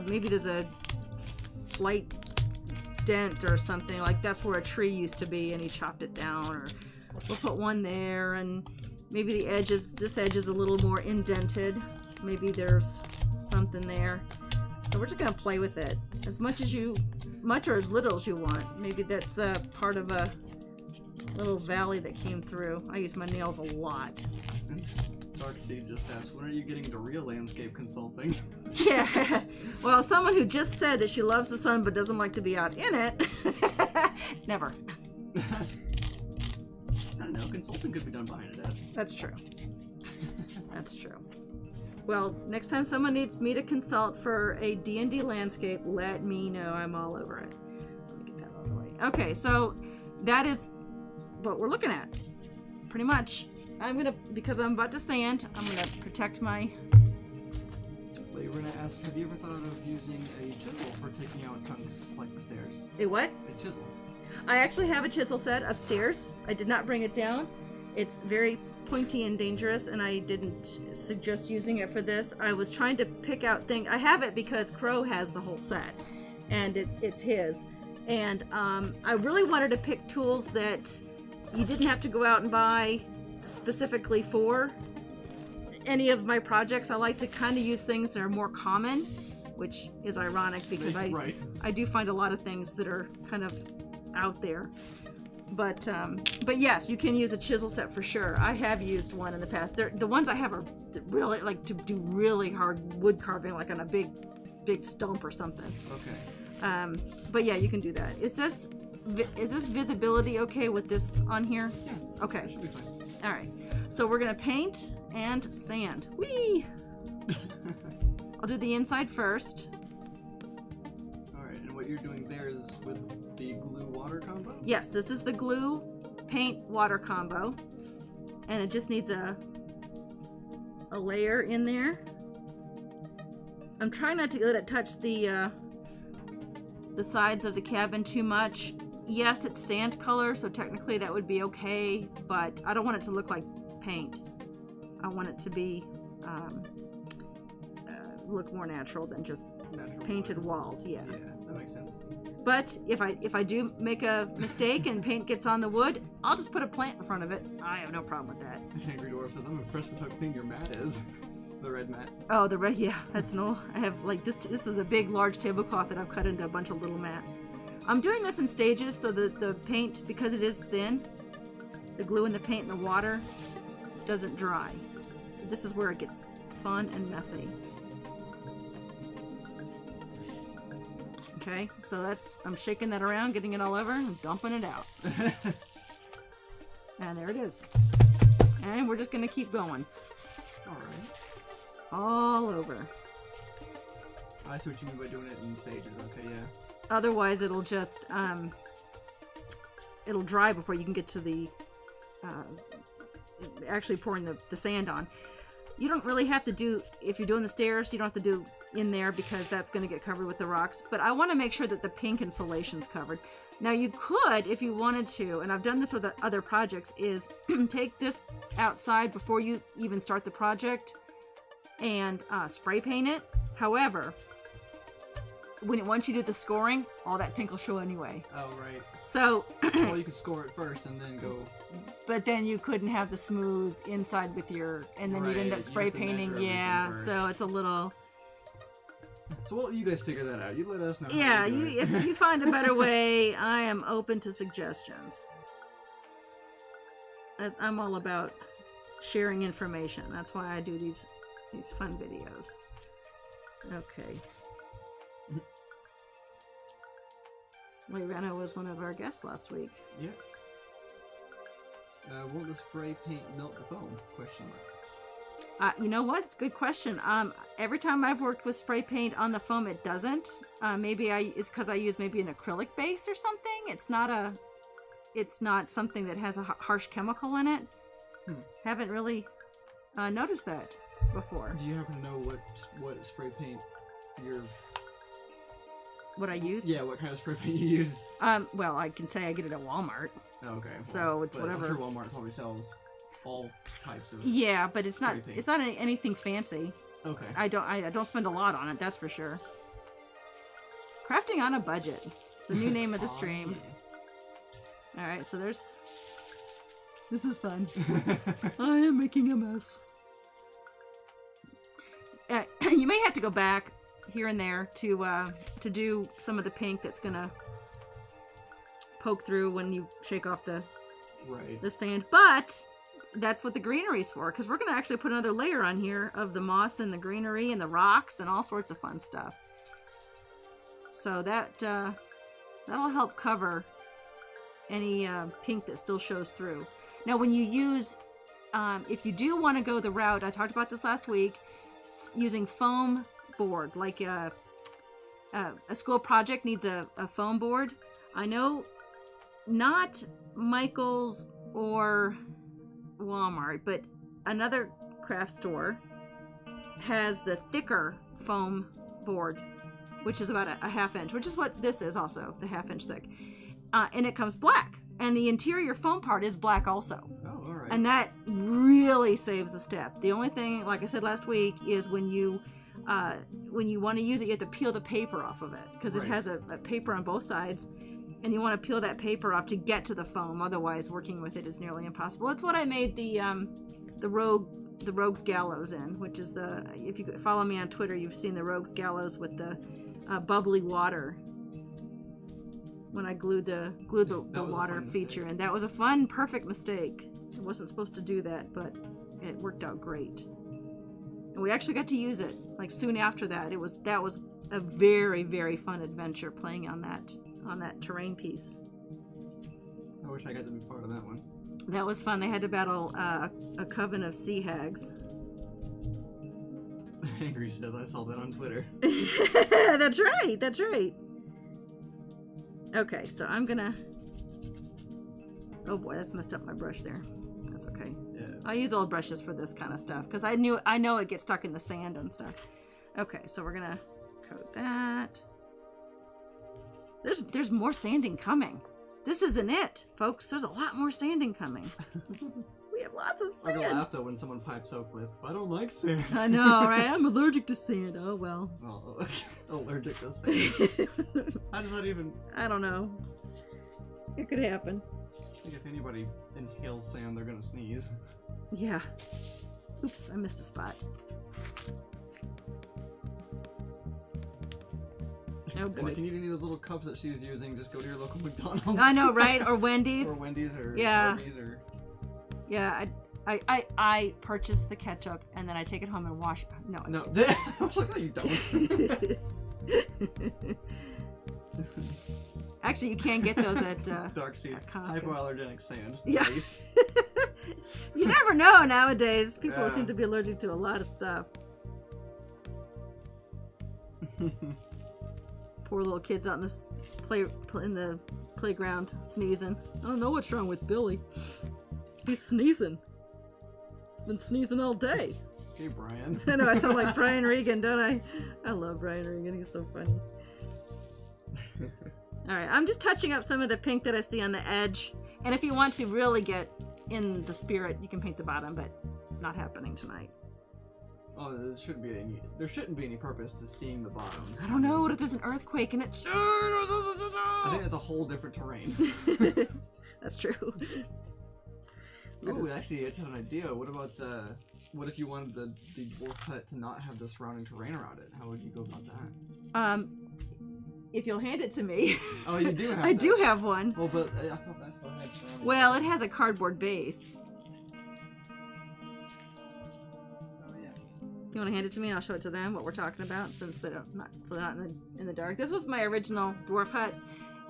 Speaker 1: maybe there's a slight dent or something, like that's where a tree used to be and he chopped it down, or we'll put one there, and maybe this edge is a little more indented. Maybe there's something there. So we're just gonna play with it as much or as little as you want. Maybe that's part of a little valley that came through. I use my nails a lot.
Speaker 3: Darkseed just asked, when are you getting into real landscape consulting?
Speaker 1: Yeah. Well, someone who just said that she loves the sun but doesn't like to be out in it. Never.
Speaker 3: I don't know, consulting could be done behind a desk.
Speaker 1: That's true. That's true. Well, next time someone needs me to consult for a D&D landscape, let me know. I'm all over it. Let me get that out of the way. Okay, so that is what we're looking at. Pretty much. Because I'm about to sand, I'm gonna protect my...
Speaker 3: Well, you were gonna ask, have you ever thought of using a chisel for taking out chunks like the stairs?
Speaker 1: A what?
Speaker 3: A chisel.
Speaker 1: I actually have a chisel set upstairs. I did not bring it down. It's very pointy and dangerous, and I didn't suggest using it for this. I was trying to pick out things. I have it because Crow has the whole set, and it's his. And I really wanted to pick tools that you didn't have to go out and buy specifically for any of my projects. I like to kind of use things that are more common, which is ironic because
Speaker 3: Right.
Speaker 1: I do find a lot of things that are kind of out there. But yes, you can use a chisel set for sure. I have used one in the past. The ones I have are really like to do really hard wood carving, like on a big stump or something.
Speaker 3: Okay.
Speaker 1: But yeah, you can do that. Is this visibility okay with this on here?
Speaker 3: Yeah.
Speaker 1: Okay.
Speaker 3: That should be fine.
Speaker 1: All right. So we're gonna paint and sand. Whee! I'll do the inside first.
Speaker 3: Alright, and what you're doing there is with the glue water combo?
Speaker 1: Yes, this is the glue paint water combo, and it just needs a layer in there. I'm trying not to let it touch the sides of the cabin too much. Yes, it's sand color, so technically that would be okay, but I don't want it to look like paint. I want it to be look more natural than just painted walls. Yeah.
Speaker 3: Yeah, that makes sense.
Speaker 1: But if I do make a mistake and paint gets on the wood, I'll just put a plant in front of it. I have no problem with that.
Speaker 3: Angry Dwarf says, I'm impressed with how clean your mat is. The red mat.
Speaker 1: Oh, the red, yeah, that's no. I have like this is a big, large tablecloth that I've cut into a bunch of little mats. I'm doing this in stages so that the paint, because it is thin, the glue and the paint and the water doesn't dry. This is where it gets fun and messy. Okay, so I'm shaking that around, getting it all over, and dumping it out. And there it is. And we're just gonna keep going.
Speaker 3: Alright.
Speaker 1: All over.
Speaker 3: I see what you mean by doing it in stages. Okay, yeah.
Speaker 1: Otherwise, it'll just, it'll dry before you can get to the, actually pouring the sand on. You don't really have to do, if you're doing the stairs, you don't have to do in there because that's going to get covered with the rocks. But I want to make sure that the pink insulation's covered. Now you could, if you wanted to, and I've done this with other projects, is take this outside before you even start the project and spray paint it. However, once you do the scoring, all that pink will show anyway.
Speaker 3: Oh, right.
Speaker 1: So,
Speaker 3: Well, you could score it first and then go...
Speaker 1: but then you couldn't have the smooth inside with your, and then you'd end
Speaker 3: Right,
Speaker 1: up spray
Speaker 3: you have to
Speaker 1: painting.
Speaker 3: measure
Speaker 1: Yeah,
Speaker 3: everything
Speaker 1: so it's a little...
Speaker 3: So we'll let you guys figure that out. You let us know. how
Speaker 1: Yeah,
Speaker 3: do it.
Speaker 1: if you find a better way, I am open to suggestions. I'm all about sharing information. That's why I do these fun videos. Okay. Leirana was one of our guests last week.
Speaker 3: Yes. Will the spray paint melt the foam? Question mark.
Speaker 1: You know what? It's a good question. Every time I've worked with spray paint on the foam, it doesn't. Maybe it's because I use maybe an acrylic base or something. It's not something that has a harsh chemical in it. Haven't really noticed that before.
Speaker 3: Do you happen to know what spray paint
Speaker 1: What I use?
Speaker 3: Yeah, what kind of spray paint you use?
Speaker 1: Well, I can say I get it at Walmart.
Speaker 3: Oh, okay.
Speaker 1: So it's
Speaker 3: but
Speaker 1: whatever.
Speaker 3: I'm sure Walmart probably sells all types of.
Speaker 1: Yeah, but it's not.
Speaker 3: spray paint.
Speaker 1: It's not anything fancy.
Speaker 3: Okay.
Speaker 1: I don't spend a lot on it. That's for sure. Crafting on a budget. It's the new name of the stream. All right, so this is fun. I am making a mess. You may have to go back here and there to do some of the pink that's gonna poke through when you shake off the sand, but that's what the greenery's for, because we're gonna actually put another layer on here of the moss and the greenery and the rocks and all sorts of fun stuff. So that'll help cover any pink that still shows through. Now when you use, if you do want to go the route, I talked about this last week, using foam board, like a school project needs a foam board. I know not Michael's or Walmart, but another craft store has the thicker foam board, which is about a half inch, which is what this is also, the half-inch thick. And it comes black. And the interior foam part is black also.
Speaker 3: Oh, all right.
Speaker 1: And that really saves the step. The only thing, like I said last week, is when you want to use it, you have to peel the paper off of it, because it has a paper on both sides, and you want to peel that paper off to get to the foam. Otherwise, working with it is nearly impossible. It's what I made the Rogue the Rogue's Gallows in, which is if you follow me on Twitter, you've seen the Rogue's Gallows with the bubbly water. When I glued the water feature in. That was a fun, perfect mistake. I wasn't supposed to do that, but it worked out great. And we actually got to use it like soon after that. That was a very, very fun adventure playing on that terrain piece.
Speaker 3: I wish I got to be part of that one.
Speaker 1: That was fun. They had to battle a coven of sea hags.
Speaker 3: Angry says I saw that on Twitter.
Speaker 1: That's right. That's right. Okay, so I'm gonna. Oh boy, that's messed up my brush there. That's okay.
Speaker 3: Yeah.
Speaker 1: I use old brushes for this kind of stuff because I know it gets stuck in the sand and stuff. Okay, so we're gonna coat that. There's more sanding coming. This isn't it, folks. There's a lot more sanding coming. We have lots of sand.
Speaker 3: I'm gonna laugh though when someone pipes up with, "I don't like sand."
Speaker 1: I know, right? I'm allergic to sand. Oh well.
Speaker 3: Well, allergic to sand. How does that even?
Speaker 1: I don't know. It could happen.
Speaker 3: I think if anybody inhales sand, they're gonna sneeze.
Speaker 1: Yeah. Oops, I missed a spot. Oh boy.
Speaker 3: And if you need any of those little cups that she's using, just go to your local McDonald's.
Speaker 1: I know, right? Or Wendy's.
Speaker 3: Or Wendy's or
Speaker 1: Yeah.
Speaker 3: Arby's or...
Speaker 1: Yeah, I purchase the ketchup and then I take it home and wash. No.
Speaker 3: No. I was like, no, you don't.
Speaker 1: Actually, you can get those at
Speaker 3: Dark Sea.
Speaker 1: at Costco.
Speaker 3: Hypoallergenic sand.
Speaker 1: Yeah.
Speaker 3: Nice.
Speaker 1: You never know nowadays. People
Speaker 3: Yeah.
Speaker 1: seem to be allergic to a lot of stuff. Poor little kids out in the playground sneezing. I don't know what's wrong with Billy. He's sneezing. He's been sneezing all day.
Speaker 3: Hey, Brian.
Speaker 1: I know, I sound like Brian Regan, don't I? I love Brian Regan. He's so funny. Alright, I'm just touching up some of the pink that I see on the edge. And if you want to really get in the spirit, you can paint the bottom, but not happening tonight.
Speaker 3: Oh, there shouldn't be any purpose to seeing the bottom.
Speaker 1: I don't know. What if there's an earthquake and it...
Speaker 3: I think that's a whole different terrain.
Speaker 1: That's true.
Speaker 3: Ooh, actually, I just had an idea. What about, what if you wanted the Dwarf Hut to not have the surrounding terrain around it? How would you go about that?
Speaker 1: If you'll hand it to me.
Speaker 3: Oh, you do have
Speaker 1: I
Speaker 3: that.
Speaker 1: do have one.
Speaker 3: Well, but I thought that still had surrounding.
Speaker 1: Well, it has a cardboard base.
Speaker 3: Oh, yeah.
Speaker 1: You want to hand it to me and I'll show it to them, what we're talking about, since they're not in the dark. This was my original Dwarf Hut,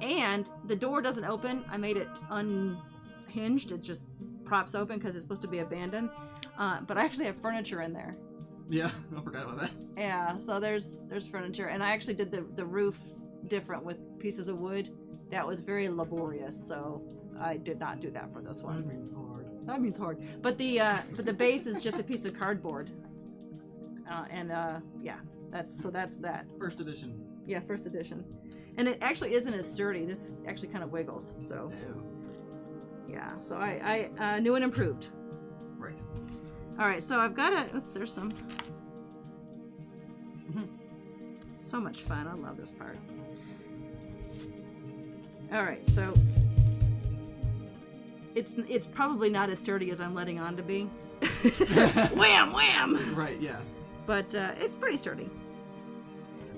Speaker 1: and the door doesn't open. I made it unhinged. It just props open because it's supposed to be abandoned. But I actually have furniture in there.
Speaker 3: Yeah, I forgot about that.
Speaker 1: Yeah, so there's furniture, and I actually did the roofs different with pieces of wood. That was very laborious, so I did not do that for this one.
Speaker 3: That means hard.
Speaker 1: That means hard. But the base is just a piece of cardboard. Yeah, that's that.
Speaker 3: First edition.
Speaker 1: Yeah, first edition. And it actually isn't as sturdy. This actually kind of wiggles. So
Speaker 3: Ew.
Speaker 1: yeah, so I new and improved.
Speaker 3: Right.
Speaker 1: All right, so I've got a. Oops, there's some. So much fun. I love this part. All right, so it's probably not as sturdy as I'm letting on to be. Wham, wham.
Speaker 3: Right. Yeah.
Speaker 1: But it's pretty sturdy.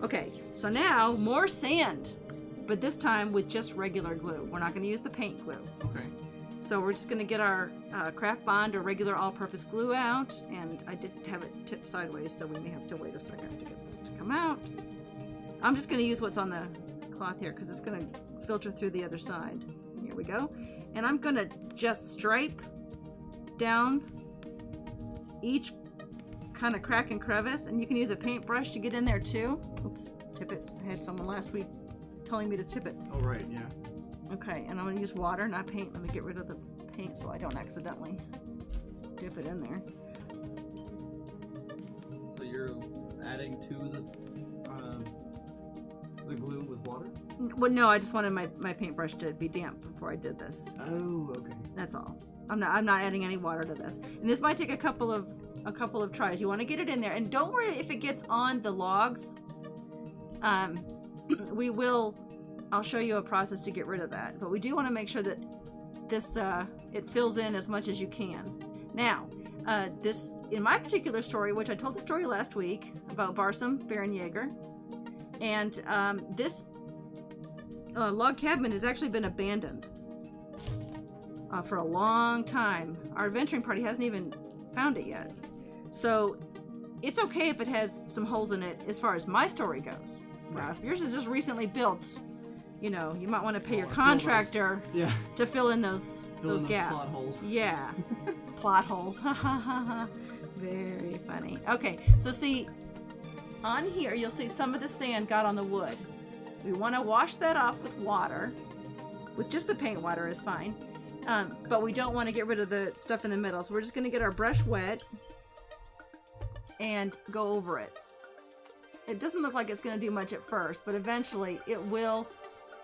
Speaker 1: Okay, so now more sand, but this time with just regular glue. We're not going to use the paint glue.
Speaker 3: Okay.
Speaker 1: So we're just going to get our craft bond or regular all-purpose glue out, and I did have it tipped sideways, so we may have to wait a second to get this to come out. I'm just going to use what's on the cloth here because it's going to filter through the other side. Here we go. And I'm going to just stripe down each kind of crack and crevice, and you can use a paintbrush to get in there too. Oops, tip it. I had someone last week telling me to tip it.
Speaker 3: Oh, right. Yeah.
Speaker 1: Okay, and I'm going to use water, not paint. Let me get rid of the paint so I don't accidentally dip it in there.
Speaker 3: So you're adding to the glue with water?
Speaker 1: Well, no, I just wanted my paintbrush to be damp before I did this.
Speaker 3: Oh, okay.
Speaker 1: That's all. I'm not adding any water to this. And this might take a couple of tries. You want to get it in there, and don't worry if it gets on the logs. I'll show you a process to get rid of that, but we do want to make sure that this it fills in as much as you can. Now, this, in my particular story, which I told the story last week about Barsom Baron Jaeger, and this log cabin has actually been abandoned for a long time. Our adventuring party hasn't even found it yet. So it's okay if it has some holes in it as far as my story goes. Now, if yours is just recently built, you know, you might want to pay your contractor to fill in those gaps.
Speaker 3: Plot holes.
Speaker 1: Yeah. Plot holes. Ha ha ha ha. Very funny. Okay, so see, on here you'll see some of the sand got on the wood. We want to wash that off with water. With just the paint water is fine. But we don't want to get rid of the stuff in the middle. So we're just going to get our brush wet and go over it. It doesn't look like it's going to do much at first, but eventually it will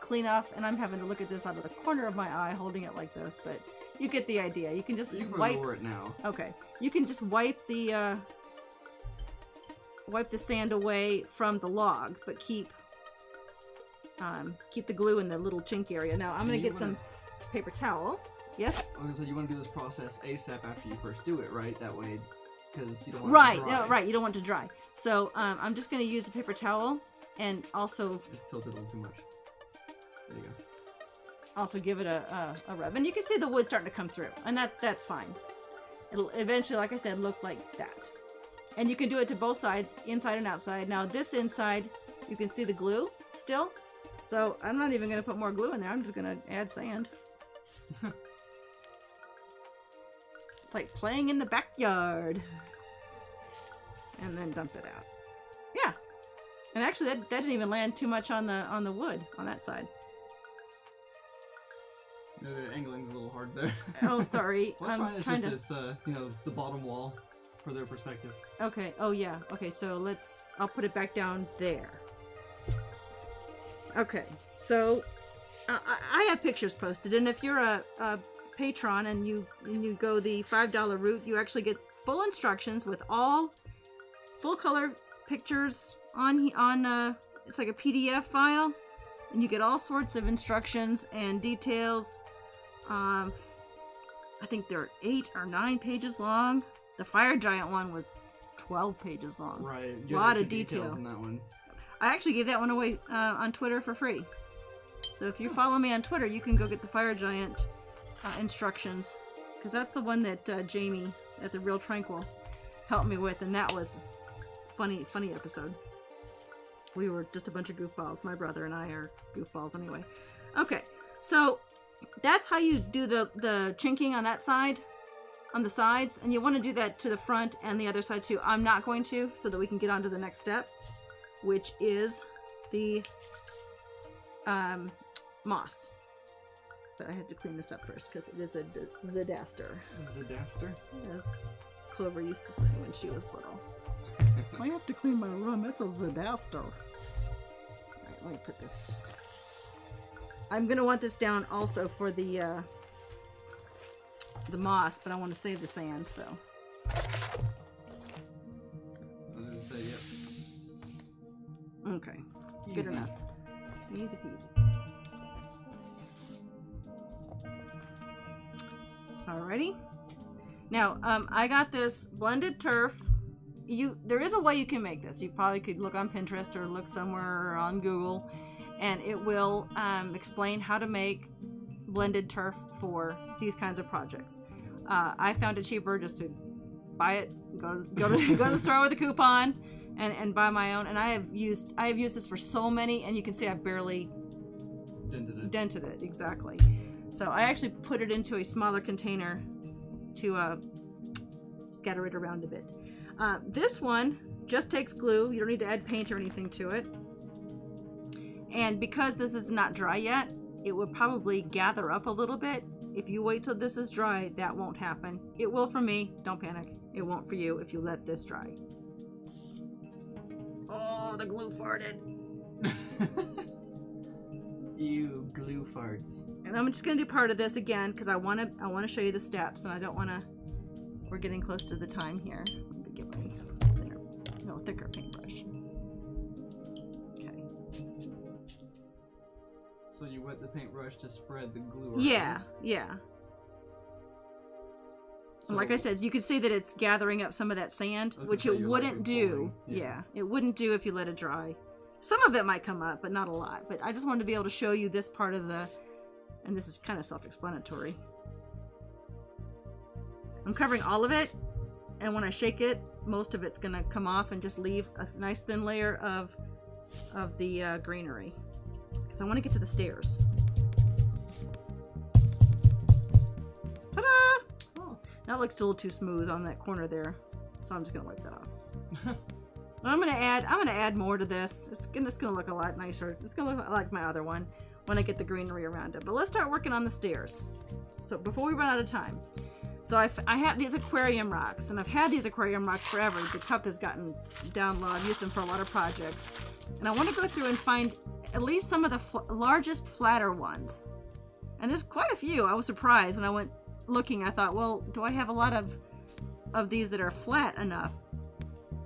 Speaker 1: clean off. And I'm having to look at this out of the corner of my eye, holding it like this, but you get the idea. You can just wipe
Speaker 3: it now.
Speaker 1: Okay, you can just wipe the sand away from the log, but keep the glue in the little chink area. Now I'm gonna get some paper towel. Yes.
Speaker 3: I was gonna say you want to do this process ASAP after you first do it, right? That way, because you don't want
Speaker 1: right,
Speaker 3: it to dry.
Speaker 1: no, right. You don't want it to dry. So I'm just gonna use a paper towel and also
Speaker 3: It's tilted a little too much. There you go.
Speaker 1: Also give it a rub, and you can see the wood starting to come through, and that's fine. It'll eventually, like I said, look like that. And you can do it to both sides, inside and outside. Now this inside, you can see the glue still. So I'm not even gonna put more glue in there. I'm just gonna add sand. It's like playing in the backyard. And then dump it out. Yeah. And actually, that didn't even land too much on the wood on that side.
Speaker 3: No, the angling's a little hard there.
Speaker 1: Oh, sorry.
Speaker 3: Well, that's fine. It's just
Speaker 1: to...
Speaker 3: it's you know, the bottom wall for their perspective.
Speaker 1: Okay. Oh yeah. Okay. So I'll put it back down there. Okay. So I have pictures posted, and if you're a patron and you go the $5 route, you actually get full instructions with all full color pictures on it's like a PDF file, and you get all sorts of instructions and details. I think they're 8 or 9 pages long. The fire giant one was 12 pages long.
Speaker 3: Right.
Speaker 1: A lot of detail
Speaker 3: in that one.
Speaker 1: I actually gave that one away on Twitter for free. So if you follow me on Twitter, you can go get the fire giant instructions, because that's the one that Jamie at the Real Tranquil helped me with, and that was funny episode. We were just a bunch of goofballs. My brother and I are goofballs anyway. Okay, so that's how you do the chinking on that side, on the sides, and you want to do that to the front and the other side too. I'm not going to, so that we can get on to the next step, which is the moss. But I had to clean this up first because it is a Zadaster.
Speaker 3: Zadaster?
Speaker 1: As Clover used to say when she was little. I have to clean my room. It's a Zadaster. Alright, let me put this. I'm gonna want this down also for the moss, but I want to save the sand, so.
Speaker 3: I was gonna say, yep.
Speaker 1: Okay, good enough. Easy peasy. Alrighty. Now, I got this blended turf. There is a way you can make this. You probably could look on Pinterest or look somewhere on Google, and it will explain how to make blended turf for these kinds of projects. I found it cheaper just to buy it, go to the store with a coupon, and buy my own. And I have used this for so many, and you can see I barely dented it exactly. So I actually put it into a smaller container to scatter it around a bit. This one just takes glue. You don't need to add paint or anything to it. And because this is not dry yet, it will probably gather up a little bit. If you wait till this is dry, that won't happen. It will for me. Don't panic. It won't for you if you let this dry. Oh, the glue farted.
Speaker 3: You glue farts.
Speaker 1: And I'm just gonna do part of this again because I want to show you the steps, and I don't want to. We're getting close to the time here. Let me get my thicker paintbrush. Okay.
Speaker 3: So you wet the paintbrush to spread the glue around.
Speaker 1: Yeah, yeah.
Speaker 3: So,
Speaker 1: like I said, you can see that it's gathering up some of that sand, which it wouldn't do. Yeah, it wouldn't do if you let it dry. Some of it might come up, but not a lot. But I just wanted to be able to show you this part of the, and this is kind of self-explanatory. I'm covering all of it, and when I shake it, most of it's gonna come off and just leave a nice thin layer of the greenery. Because I want to get to the stairs. Ta-da! Oh, that looks a little too smooth on that corner there, so I'm just gonna wipe that off. I'm gonna add more to this. It's gonna look a lot nicer. It's gonna look like my other one when I get the greenery around it. But let's start working on the stairs. So before we run out of time. So I have these aquarium rocks, and I've had these aquarium rocks forever. The cup has gotten down low. I've used them for a lot of projects. And I want to go through and find at least some of the largest, flatter ones. And there's quite a few. I was surprised when I went looking. I thought, well, do I have a lot of these that are flat enough?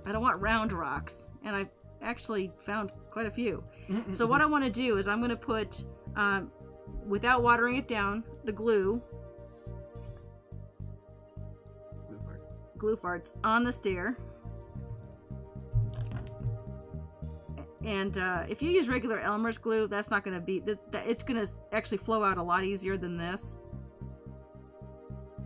Speaker 1: I don't want round rocks. And I actually found quite a few. So what I want to do is I'm going to put, without watering it down, the glue farts on the stair. And if you use regular Elmer's glue, that's not going to be, it's going to actually flow out a lot easier than this.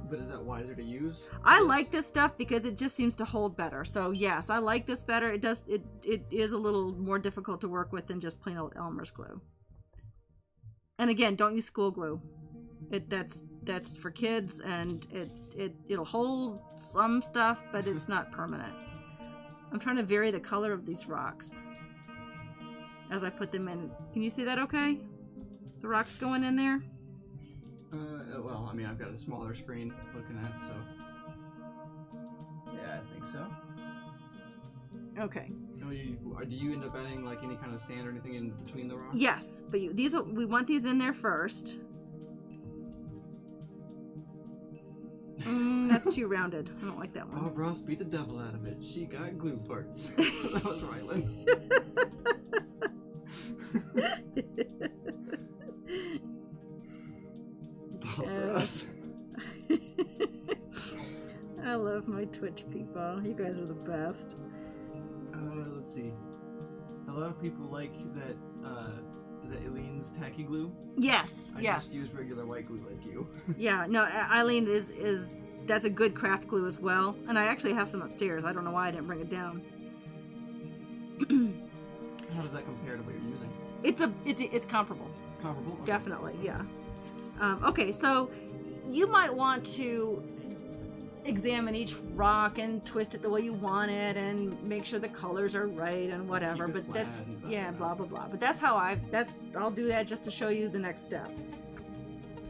Speaker 3: But is that wiser to use?
Speaker 1: I like this stuff because it just seems to hold better. So yes, I like this better. It is a little more difficult to work with than just plain old Elmer's glue. And again, don't use school glue. That's for kids, and it'll hold some stuff, but it's not permanent. I'm trying to vary the color of these rocks as I put them in. Can you see that okay? The rocks going in there?
Speaker 3: Well, I mean, I've got a smaller screen looking at, so... Yeah, I think so.
Speaker 1: Okay.
Speaker 3: Do you end up adding, like, any kind of sand or anything in between the rocks?
Speaker 1: Yes, but we want these in there first. That's too rounded. I don't like that one.
Speaker 3: Bob Ross beat the devil out of it. She got glue parts. That was Rylan. Bob Ross.
Speaker 1: I love my Twitch people. You guys are the best.
Speaker 3: Let's see. A lot of people like that, is that Eileen's tacky glue?
Speaker 1: Yes,
Speaker 3: I
Speaker 1: yes.
Speaker 3: just use regular white glue like you.
Speaker 1: Yeah, no, Eileen is that's a good craft glue as well. And I actually have some upstairs. I don't know why I didn't bring it down.
Speaker 3: How does that compare to what you're using?
Speaker 1: It's comparable.
Speaker 3: Comparable? Okay.
Speaker 1: Definitely, yeah. Okay, so you might want to examine each rock and twist it the way you want it and make sure the colors are right and whatever. But that's blah blah blah. But that's how I'll do that just to show you the next step.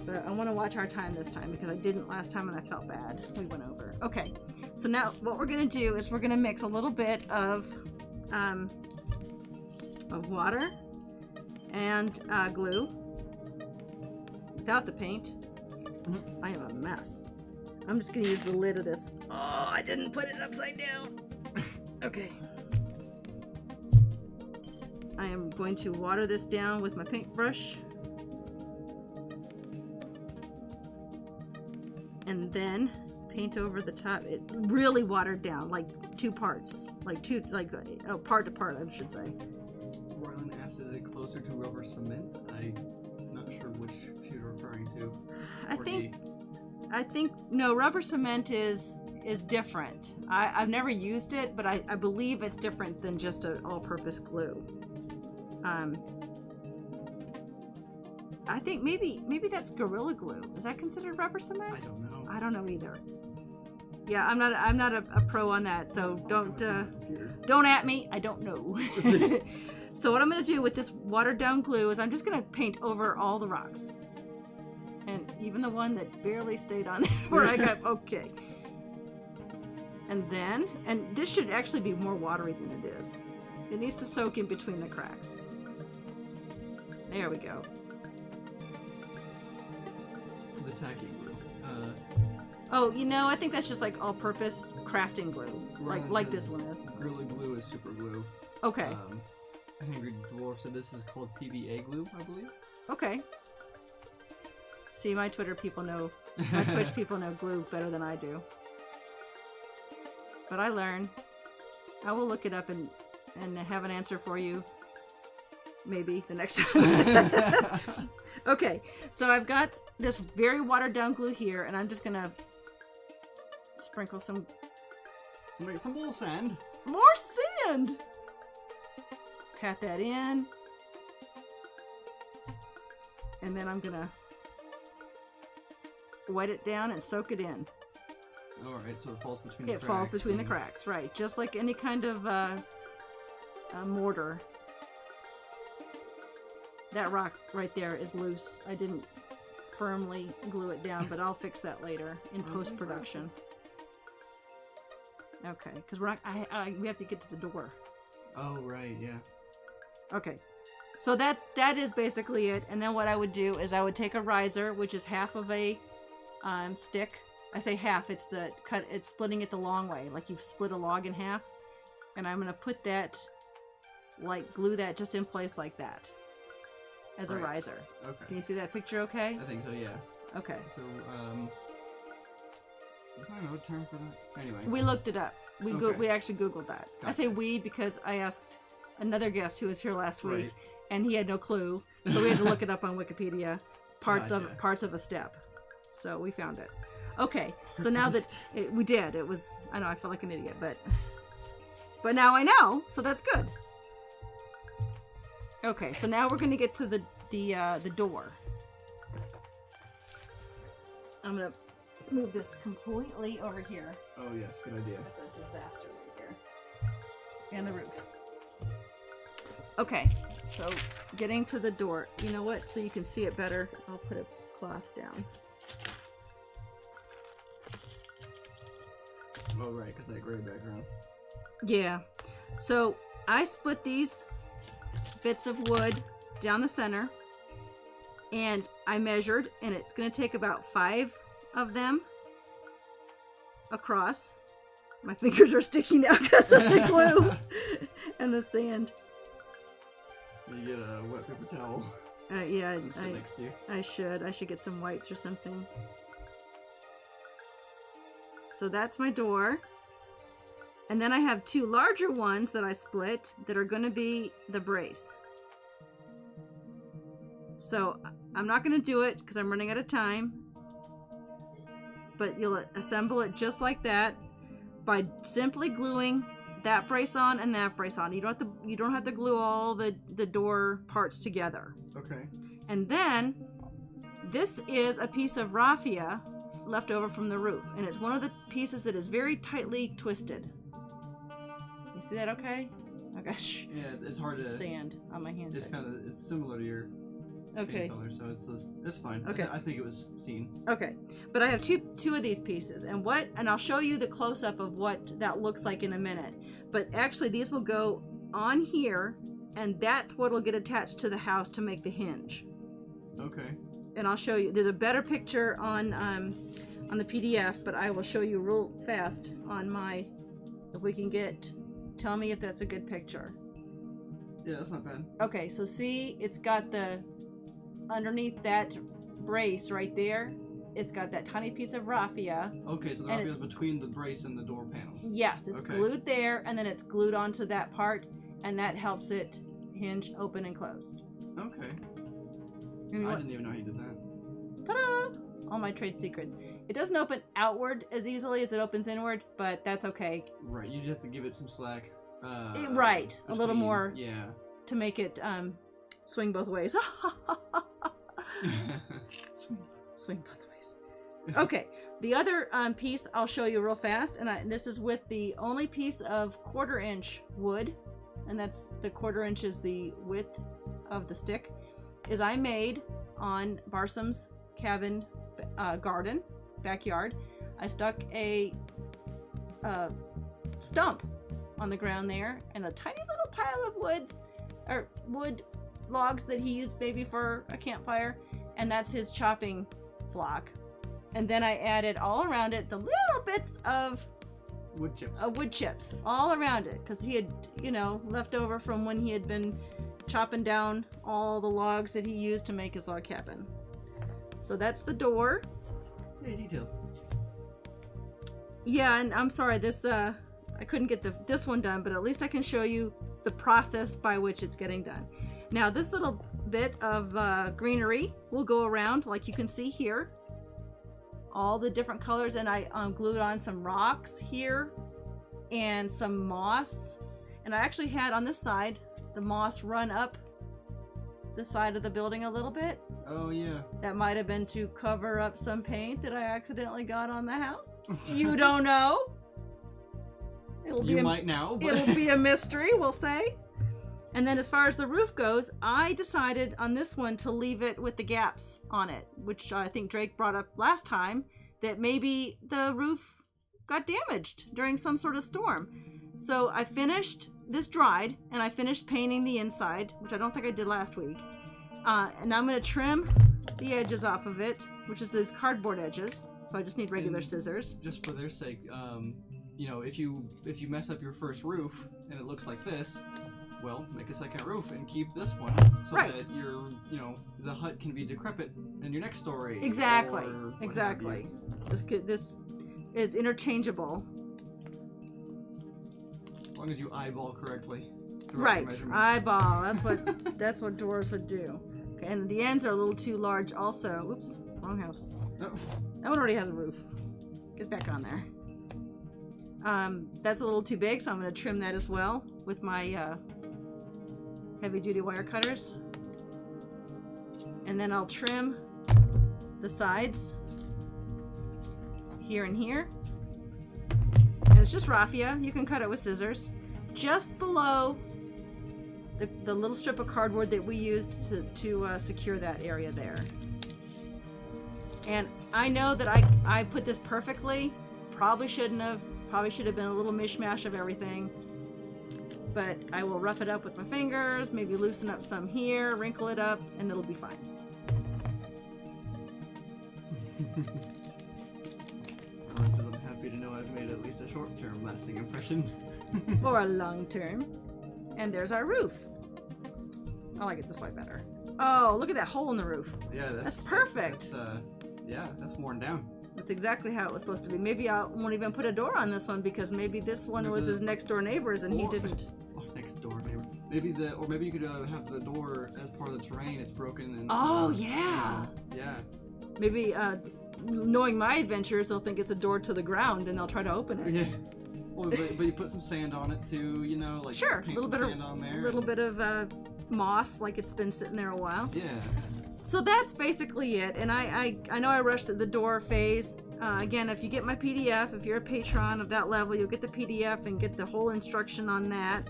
Speaker 1: So I want to watch our time this time because I didn't last time and I felt bad. We went over. Okay, so now what we're gonna do is we're gonna mix a little bit of water and glue without the paint. I am a mess. I'm just gonna use the lid of this. Oh, I didn't put it upside down. Okay. I am going to water this down with my paintbrush. And then paint over the top. It really watered down, like two parts. Part to part, I should say.
Speaker 3: Rylan asked, is it closer to rubber cement? I'm not sure which she's referring to.
Speaker 1: I think no, rubber cement is different. I've never used it, but I believe it's different than just an all-purpose glue. I think maybe that's Gorilla Glue. Is that considered rubber cement?
Speaker 3: I don't know.
Speaker 1: I don't know either. Yeah, I'm not a pro on that, so don't at me. I don't know. So what I'm gonna do with this watered down glue is I'm just gonna paint over all the rocks. And even the one that barely stayed on there where I got, okay. And this should actually be more watery than it is. It needs to soak in between the cracks. There we go.
Speaker 3: The tacky glue.
Speaker 1: Oh, I think that's just like all-purpose crafting glue, like this one is.
Speaker 3: Gorilla Glue is super glue.
Speaker 1: Okay.
Speaker 3: Angry Dwarf said this is called PVA glue, I believe.
Speaker 1: Okay. See, my Twitter people know, my Twitch people know glue better than I do. But I learn. I will look it up and have an answer for you. Maybe the next time. Okay, so I've got this very watered down glue here, and I'm just gonna sprinkle some
Speaker 3: more sand.
Speaker 1: more sand. Pat that in. And then I'm gonna wet it down and soak it in.
Speaker 3: Alright, so it falls between the cracks.
Speaker 1: It falls between the cracks, right. Just like any kind of mortar. That rock right there is loose. I didn't firmly glue it down, but I'll fix that later in post-production. Okay, because we're not. We have to get to the door.
Speaker 3: Oh right, yeah.
Speaker 1: Okay, so that is basically it. And then what I would do is I would take a riser, which is half of a stick. I say half. It's splitting it the long way, like you've split a log in half. And I'm gonna put that, like glue that just in place like that. As a riser.
Speaker 3: Okay.
Speaker 1: Can you see that picture okay?
Speaker 3: I think so, yeah.
Speaker 1: Okay.
Speaker 3: So, is there another term for that? Anyway.
Speaker 1: We looked it up.
Speaker 3: Okay.
Speaker 1: We actually Googled that.
Speaker 3: Gotcha.
Speaker 1: I say we because I asked another guest who was here last week,
Speaker 3: Right.
Speaker 1: and he had no clue. So we had to look it up on Wikipedia. Parts
Speaker 3: Gotcha.
Speaker 1: of a step. So we found it. Okay. So now that we did, it was. I know I felt like an idiot, but now I know. So that's good. Okay, so now we're going to get to the door. I'm going to move this completely over here.
Speaker 3: Oh yes, good idea.
Speaker 1: That's a disaster right here. And the roof. Okay, so getting to the door. You know what? So you can see it better, I'll put a cloth down.
Speaker 3: Oh right, because that gray background.
Speaker 1: Yeah. So I split these bits of wood down the center, and I measured, and it's going to take about 5 of them across. My fingers are sticky now because of the glue and the sand.
Speaker 3: You get a wet paper towel.
Speaker 1: Yeah,
Speaker 3: and sit next to you.
Speaker 1: I should get some wipes or something. So that's my door. And then I have 2 larger ones that I split that are going to be the brace. So I'm not going to do it because I'm running out of time. But you'll assemble it just like that by simply gluing that brace on and that brace on. You don't have to glue all the door parts together.
Speaker 3: Okay.
Speaker 1: And then this is a piece of raffia left over from the roof, and it's one of the pieces that is very tightly twisted. You see that okay? Oh gosh.
Speaker 3: Yeah, it's hard to...
Speaker 1: Sand on my hand.
Speaker 3: It's kind of... It's similar to your skin color, so it's fine.
Speaker 1: Okay.
Speaker 3: I think it was seen.
Speaker 1: Okay. But I have two of these pieces, and I'll show you the close-up of what that looks like in a minute. But actually these will go on here, and that's what will get attached to the house to make the hinge.
Speaker 3: Okay.
Speaker 1: And I'll show you. There's a better picture on the PDF, but I will show you real fast on my... If we can get... Tell me if that's a good picture.
Speaker 3: Yeah, that's not bad.
Speaker 1: Okay, so see, it's got the... Underneath that brace right there, it's got that tiny piece of raffia.
Speaker 3: Okay, so the raffia is between the brace and the door panels.
Speaker 1: Yes, it's glued there, and then it's glued onto that part, and that helps it hinge open and closed.
Speaker 3: Okay. I didn't even know he did that.
Speaker 1: Ta-da! All my trade secrets. It doesn't open outward as easily as it opens inward, but that's okay.
Speaker 3: Right, you have to give it some slack.
Speaker 1: Right, a little more.
Speaker 3: Yeah.
Speaker 1: To make it swing both ways. Swing both ways. Okay, the other piece I'll show you real fast, and this is with the only piece of 1/4 inch wood, and that's the 1/4 inch is the width of the stick, is I made on Barsum's cabin garden, backyard. I stuck a stump on the ground there, and a tiny little pile of wood logs that he used maybe for a campfire, and that's his chopping block. And then I added all around it the little bits of
Speaker 3: wood chips
Speaker 1: all around it, because he had, left over from when he had been chopping down all the logs that he used to make his log cabin. So that's the door.
Speaker 3: Hey, details.
Speaker 1: Yeah, and I'm sorry, this I couldn't get this one done, but at least I can show you the process by which it's getting done. Now this little bit of greenery will go around, like you can see here, all the different colors, and I glued on some rocks here and some moss, and I actually had on this side the moss run up the side of the building a little bit.
Speaker 3: Oh yeah.
Speaker 1: That might have been to cover up some paint that I accidentally got on the house. You don't know.
Speaker 3: You might now, but...
Speaker 1: It'll be a mystery, we'll say. And then as far as the roof goes, I decided on this one to leave it with the gaps on it, which I think Drake brought up last time, that maybe the roof got damaged during some sort of storm. So I finished, this dried, and I finished painting the inside, which I don't think I did last week. And I'm going to trim the edges off of it, which is these cardboard edges. So I just need regular scissors.
Speaker 3: Just for their sake, you know, if you mess up your first roof and it looks like this, well, make a second roof and keep this one so
Speaker 1: Right.
Speaker 3: that the hut can be decrepit in your next story.
Speaker 1: Exactly.
Speaker 3: or what
Speaker 1: Exactly.
Speaker 3: have you.
Speaker 1: This is interchangeable.
Speaker 3: As long as you eyeball correctly. throughout your
Speaker 1: Right.
Speaker 3: measurements.
Speaker 1: Eyeball. That's what dwarves would do. Okay, and the ends are a little too large also. Oops, wrong house.
Speaker 3: No.
Speaker 1: That one already has a roof. Get back on there. That's a little too big, so I'm going to trim that as well with my heavy-duty wire cutters. And then I'll trim the sides here and here. And it's just raffia. You can cut it with scissors. Just below the little strip of cardboard that we used to secure that area there. And I know that I put this perfectly. Probably shouldn't have. Probably should have been a little mishmash of everything. But I will rough it up with my fingers, maybe loosen up some here, wrinkle it up, and it'll be fine.
Speaker 3: I'm happy to know I've made at least a short-term lasting impression.
Speaker 1: Or a long term. And there's our roof. I like it this way better. Oh, look at that hole in the roof.
Speaker 3: Yeah,
Speaker 1: That's perfect.
Speaker 3: That's worn down.
Speaker 1: That's exactly how it was supposed to be. Maybe I won't even put a door on this one because maybe this one was his next door neighbor's and he didn't.
Speaker 3: Oh, next door neighbor. Maybe you could have the door as part of the terrain. It's broken and.
Speaker 1: Oh yeah.
Speaker 3: Yeah.
Speaker 1: Maybe knowing my adventures, they'll think it's a door to the ground and they'll try to open it.
Speaker 3: Yeah. Well, but you put some sand on it too. You know, like
Speaker 1: Sure,
Speaker 3: paint
Speaker 1: little
Speaker 3: some
Speaker 1: bit
Speaker 3: sand on there.
Speaker 1: A little bit of moss, like it's been sitting there a while.
Speaker 3: Yeah.
Speaker 1: So that's basically it, and I know I rushed at the door phase. Again, if you get my PDF, if you're a patron of that level, you'll get the PDF and get the whole instruction on that.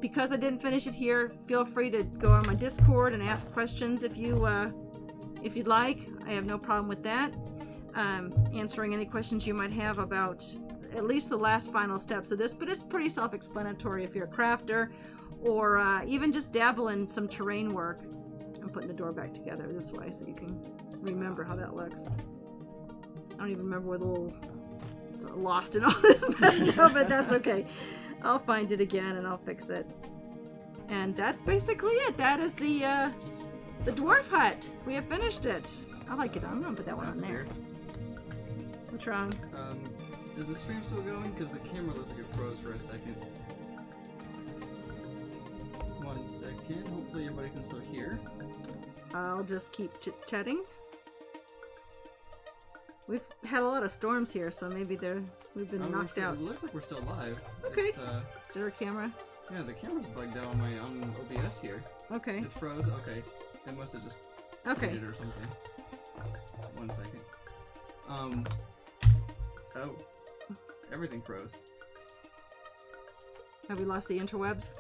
Speaker 1: Because I didn't finish it here, feel free to go on my Discord and ask questions if you'd like. I have no problem with that. Answering any questions you might have about at least the last final steps of this, but it's pretty self-explanatory if you're a crafter or even just dabble in some terrain work. I'm putting the door back together this way so you can remember how that looks. I don't even remember where the little... It's lost in all this mess now, but that's okay. I'll find it again and I'll fix it. And that's basically it. That is the Dwarf Hut. We have finished it. I like it. I'm gonna put that one on there.
Speaker 3: Weird.
Speaker 1: What's wrong?
Speaker 3: Is the stream still going? Because the camera looks like it froze for a second. 1 second. Hopefully everybody can still hear.
Speaker 1: I'll just keep chit-chatting. We've had a lot of storms here, so maybe we've been knocked out.
Speaker 3: It looks like we're still live.
Speaker 1: Okay.
Speaker 3: It's,
Speaker 1: Is our camera?
Speaker 3: yeah, the camera's bugged out on OBS here.
Speaker 1: Okay.
Speaker 3: It froze. Okay. It must have just
Speaker 1: Okay.
Speaker 3: it or something. 1 second. Oh. Everything froze.
Speaker 1: Have we lost the interwebs?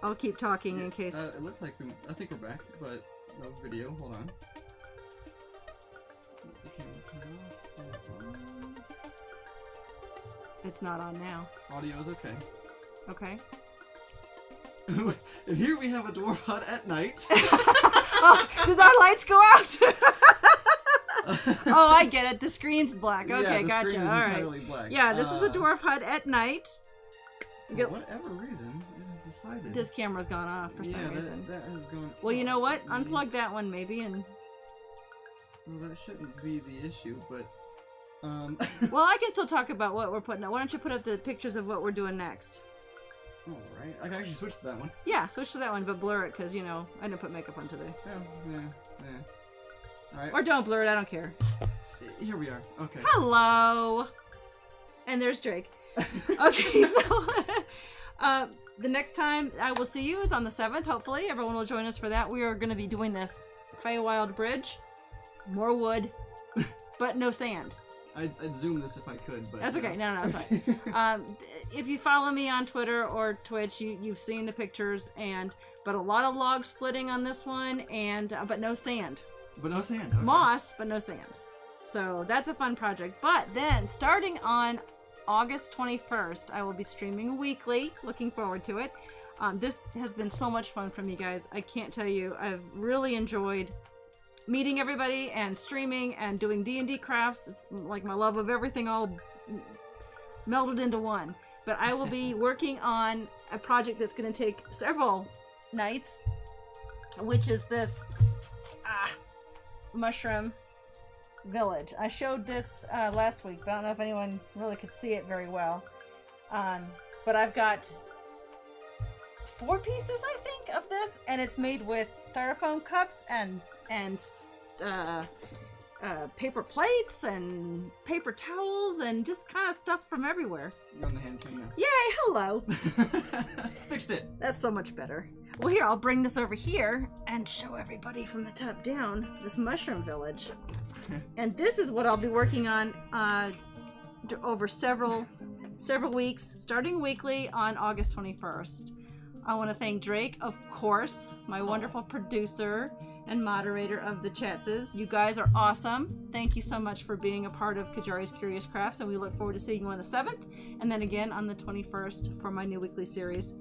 Speaker 1: I'll keep talking in case.
Speaker 3: It looks like I think we're back, but no video. Hold on.
Speaker 1: It's not on now.
Speaker 3: Audio is okay.
Speaker 1: Okay.
Speaker 3: And here we have a dwarf hut at night.
Speaker 1: Oh, did our lights go out? Oh, I get it. The screen's black. Okay,
Speaker 3: yeah, the
Speaker 1: gotcha.
Speaker 3: screen is
Speaker 1: All right.
Speaker 3: entirely black.
Speaker 1: Yeah, this is a Dwarf Hut at night.
Speaker 3: For whatever reason, it has decided.
Speaker 1: This camera's gone off for some reason.
Speaker 3: That has gone.
Speaker 1: Well, you know what? Unplug that one maybe, and
Speaker 3: Well, that shouldn't be the issue, but
Speaker 1: well, I can still talk about what we're putting up. Why don't you put up the pictures of what we're doing next?
Speaker 3: All right, I can actually switch to that one.
Speaker 1: Yeah, switch to that one, but blur it because you know I didn't put makeup on today.
Speaker 3: Yeah. All right.
Speaker 1: Or don't blur it. I don't care.
Speaker 3: Here we are. Okay.
Speaker 1: Hello. And there's Drake. Okay, so the next time I will see you is on the 7th. Hopefully, everyone will join us for that. We are going to be doing this Feywild Bridge, more wood, but no sand.
Speaker 3: I'd zoom this if I could, but
Speaker 1: That's okay. No, it's fine. If you follow me on Twitter or Twitch, you've seen the pictures, but a lot of log splitting on this one, but no sand.
Speaker 3: But no sand. Okay.
Speaker 1: Moss, but no sand. So that's a fun project. But then, starting on August 21st, I will be streaming weekly. Looking forward to it. This has been so much fun for me, guys. I can't tell you. I've really enjoyed meeting everybody and streaming and doing D&D crafts. It's like my love of everything all melded into one. But I will be working on a project that's going to take several nights, which is this mushroom village. I showed this last week, but I don't know if anyone really could see it very well. But I've got 4 pieces, I think, of this, and it's made with styrofoam cups and paper plates and paper towels and just kind of stuff from everywhere.
Speaker 3: You're on the hand cam now.
Speaker 1: Yay, hello.
Speaker 3: Fixed it.
Speaker 1: That's so much better. Well, here, I'll bring this over here and show everybody from the top down this mushroom village. And this is what I'll be working on over several weeks, starting weekly on August 21st. I want to thank Draiic, of course, my wonderful producer and moderator of the Chatses. You guys are awesome. Thank you so much for being a part of Qyjari's Curious Crafts, and we look forward to seeing you on the 7th, and then again on the 21st for my new weekly series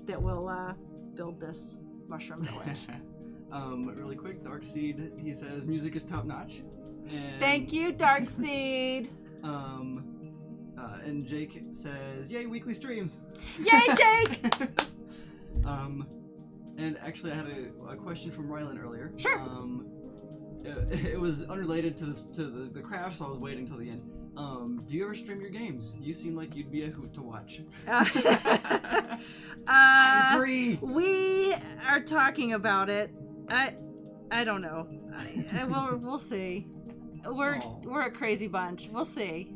Speaker 1: that will build this mushroom village.
Speaker 3: Really quick, Darkseed, he says music is top notch. And
Speaker 1: Thank you, Darkseed.
Speaker 3: And Jake says, "Yay, weekly streams!"
Speaker 1: Yay, Jake!
Speaker 3: And actually, I had a question from Rylan earlier.
Speaker 1: Sure.
Speaker 3: It was unrelated to the crash, so I was waiting till the end. Do you ever stream your games? You seem like you'd be a hoot to watch. I agree.
Speaker 1: We are talking about it. I don't know. We'll see. We're a crazy bunch. We'll see.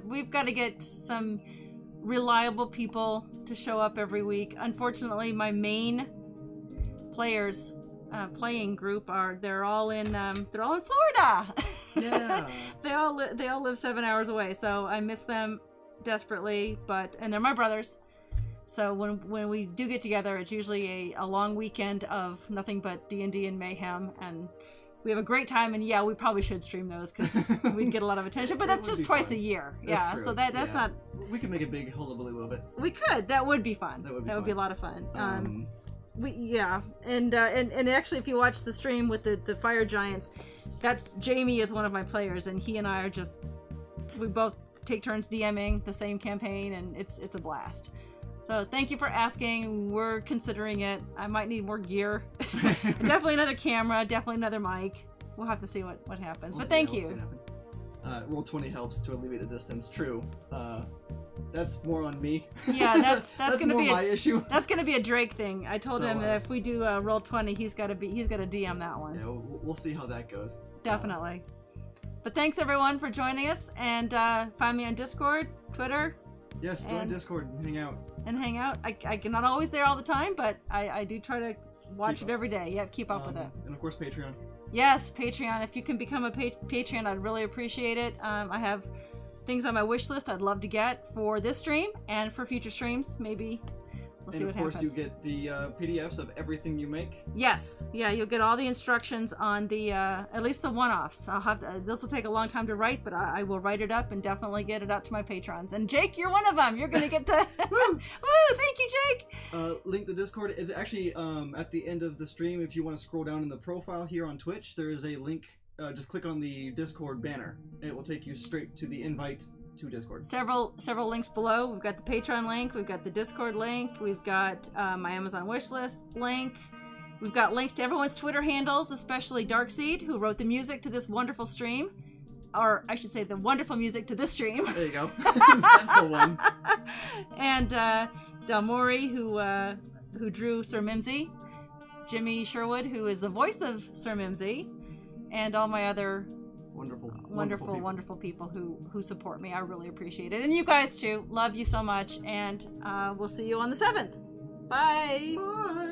Speaker 1: We've got to get some reliable people to show up every week. Unfortunately, my main players playing group they're all in Florida.
Speaker 3: Yeah.
Speaker 1: they all live 7 hours away, so I miss them desperately, and they're my brothers. So when we do get together, it's usually a long weekend of nothing but D&D and mayhem, and we have a great time. And yeah, we probably should stream those because we'd get a lot of attention, but that's just twice a year.
Speaker 3: That's true.
Speaker 1: So that's not.
Speaker 3: We could make a big hullabaloo of it.
Speaker 1: We could. That would be fun. That would be a lot of fun. And actually, if you watch the stream with the fire giants, that's Jamie is one of my players, and he and I are we both take turns DMing the same campaign, and it's a blast. So thank you for asking. We're considering it. I might need more gear. Definitely another camera. Definitely another mic. We'll have to see what happens. But thank you.
Speaker 3: Roll20 helps to alleviate the distance. True. That's more on me.
Speaker 1: Yeah, that's gonna be
Speaker 3: my issue.
Speaker 1: That's gonna be a Draiic thing. I told him that if we do Roll20, he's got to DM that one.
Speaker 3: Yeah, we'll see how that goes.
Speaker 1: Definitely. But thanks everyone for joining us, and find me on Discord, Twitter.
Speaker 3: Yes, join Discord and hang out. I'm not always there all the time, but I do try to watch it every day. Yep, keep up with it. And of course, Patreon.
Speaker 1: Yes, Patreon. If you can become a Patreon, I'd really appreciate it. I have things on my wish list I'd love to get for this stream and for future streams. Maybe we'll see what happens.
Speaker 3: And of course, you get the PDFs of everything you make.
Speaker 1: Yes, yeah, you'll get all the instructions on the at least the one-offs. This will take a long time to write, but I will write it up and definitely get it out to my patrons. And Jake, you're one of them. You're gonna get the woo! Thank you, Jake.
Speaker 3: Link the Discord is actually at the end of the stream. If you want to scroll down in the profile here on Twitch, there is a link just click on the Discord banner. It will take you straight to the invite to Discord.
Speaker 1: Several links below. We've got the Patreon link. We've got the Discord link. We've got my Amazon wishlist link. We've got links to everyone's Twitter handles, especially Darkseed, who wrote the music to this wonderful stream. Or I should say the wonderful music to this stream.
Speaker 3: There you go. That's the one.
Speaker 1: And Dalmori, who drew Sir Mimsy. Jimmy Sherwood, who is the voice of Sir Mimsy. And all my other wonderful people who support me. I really appreciate it. And you guys too. Love you so much. And we'll see you on the 7th. Bye.
Speaker 3: Bye.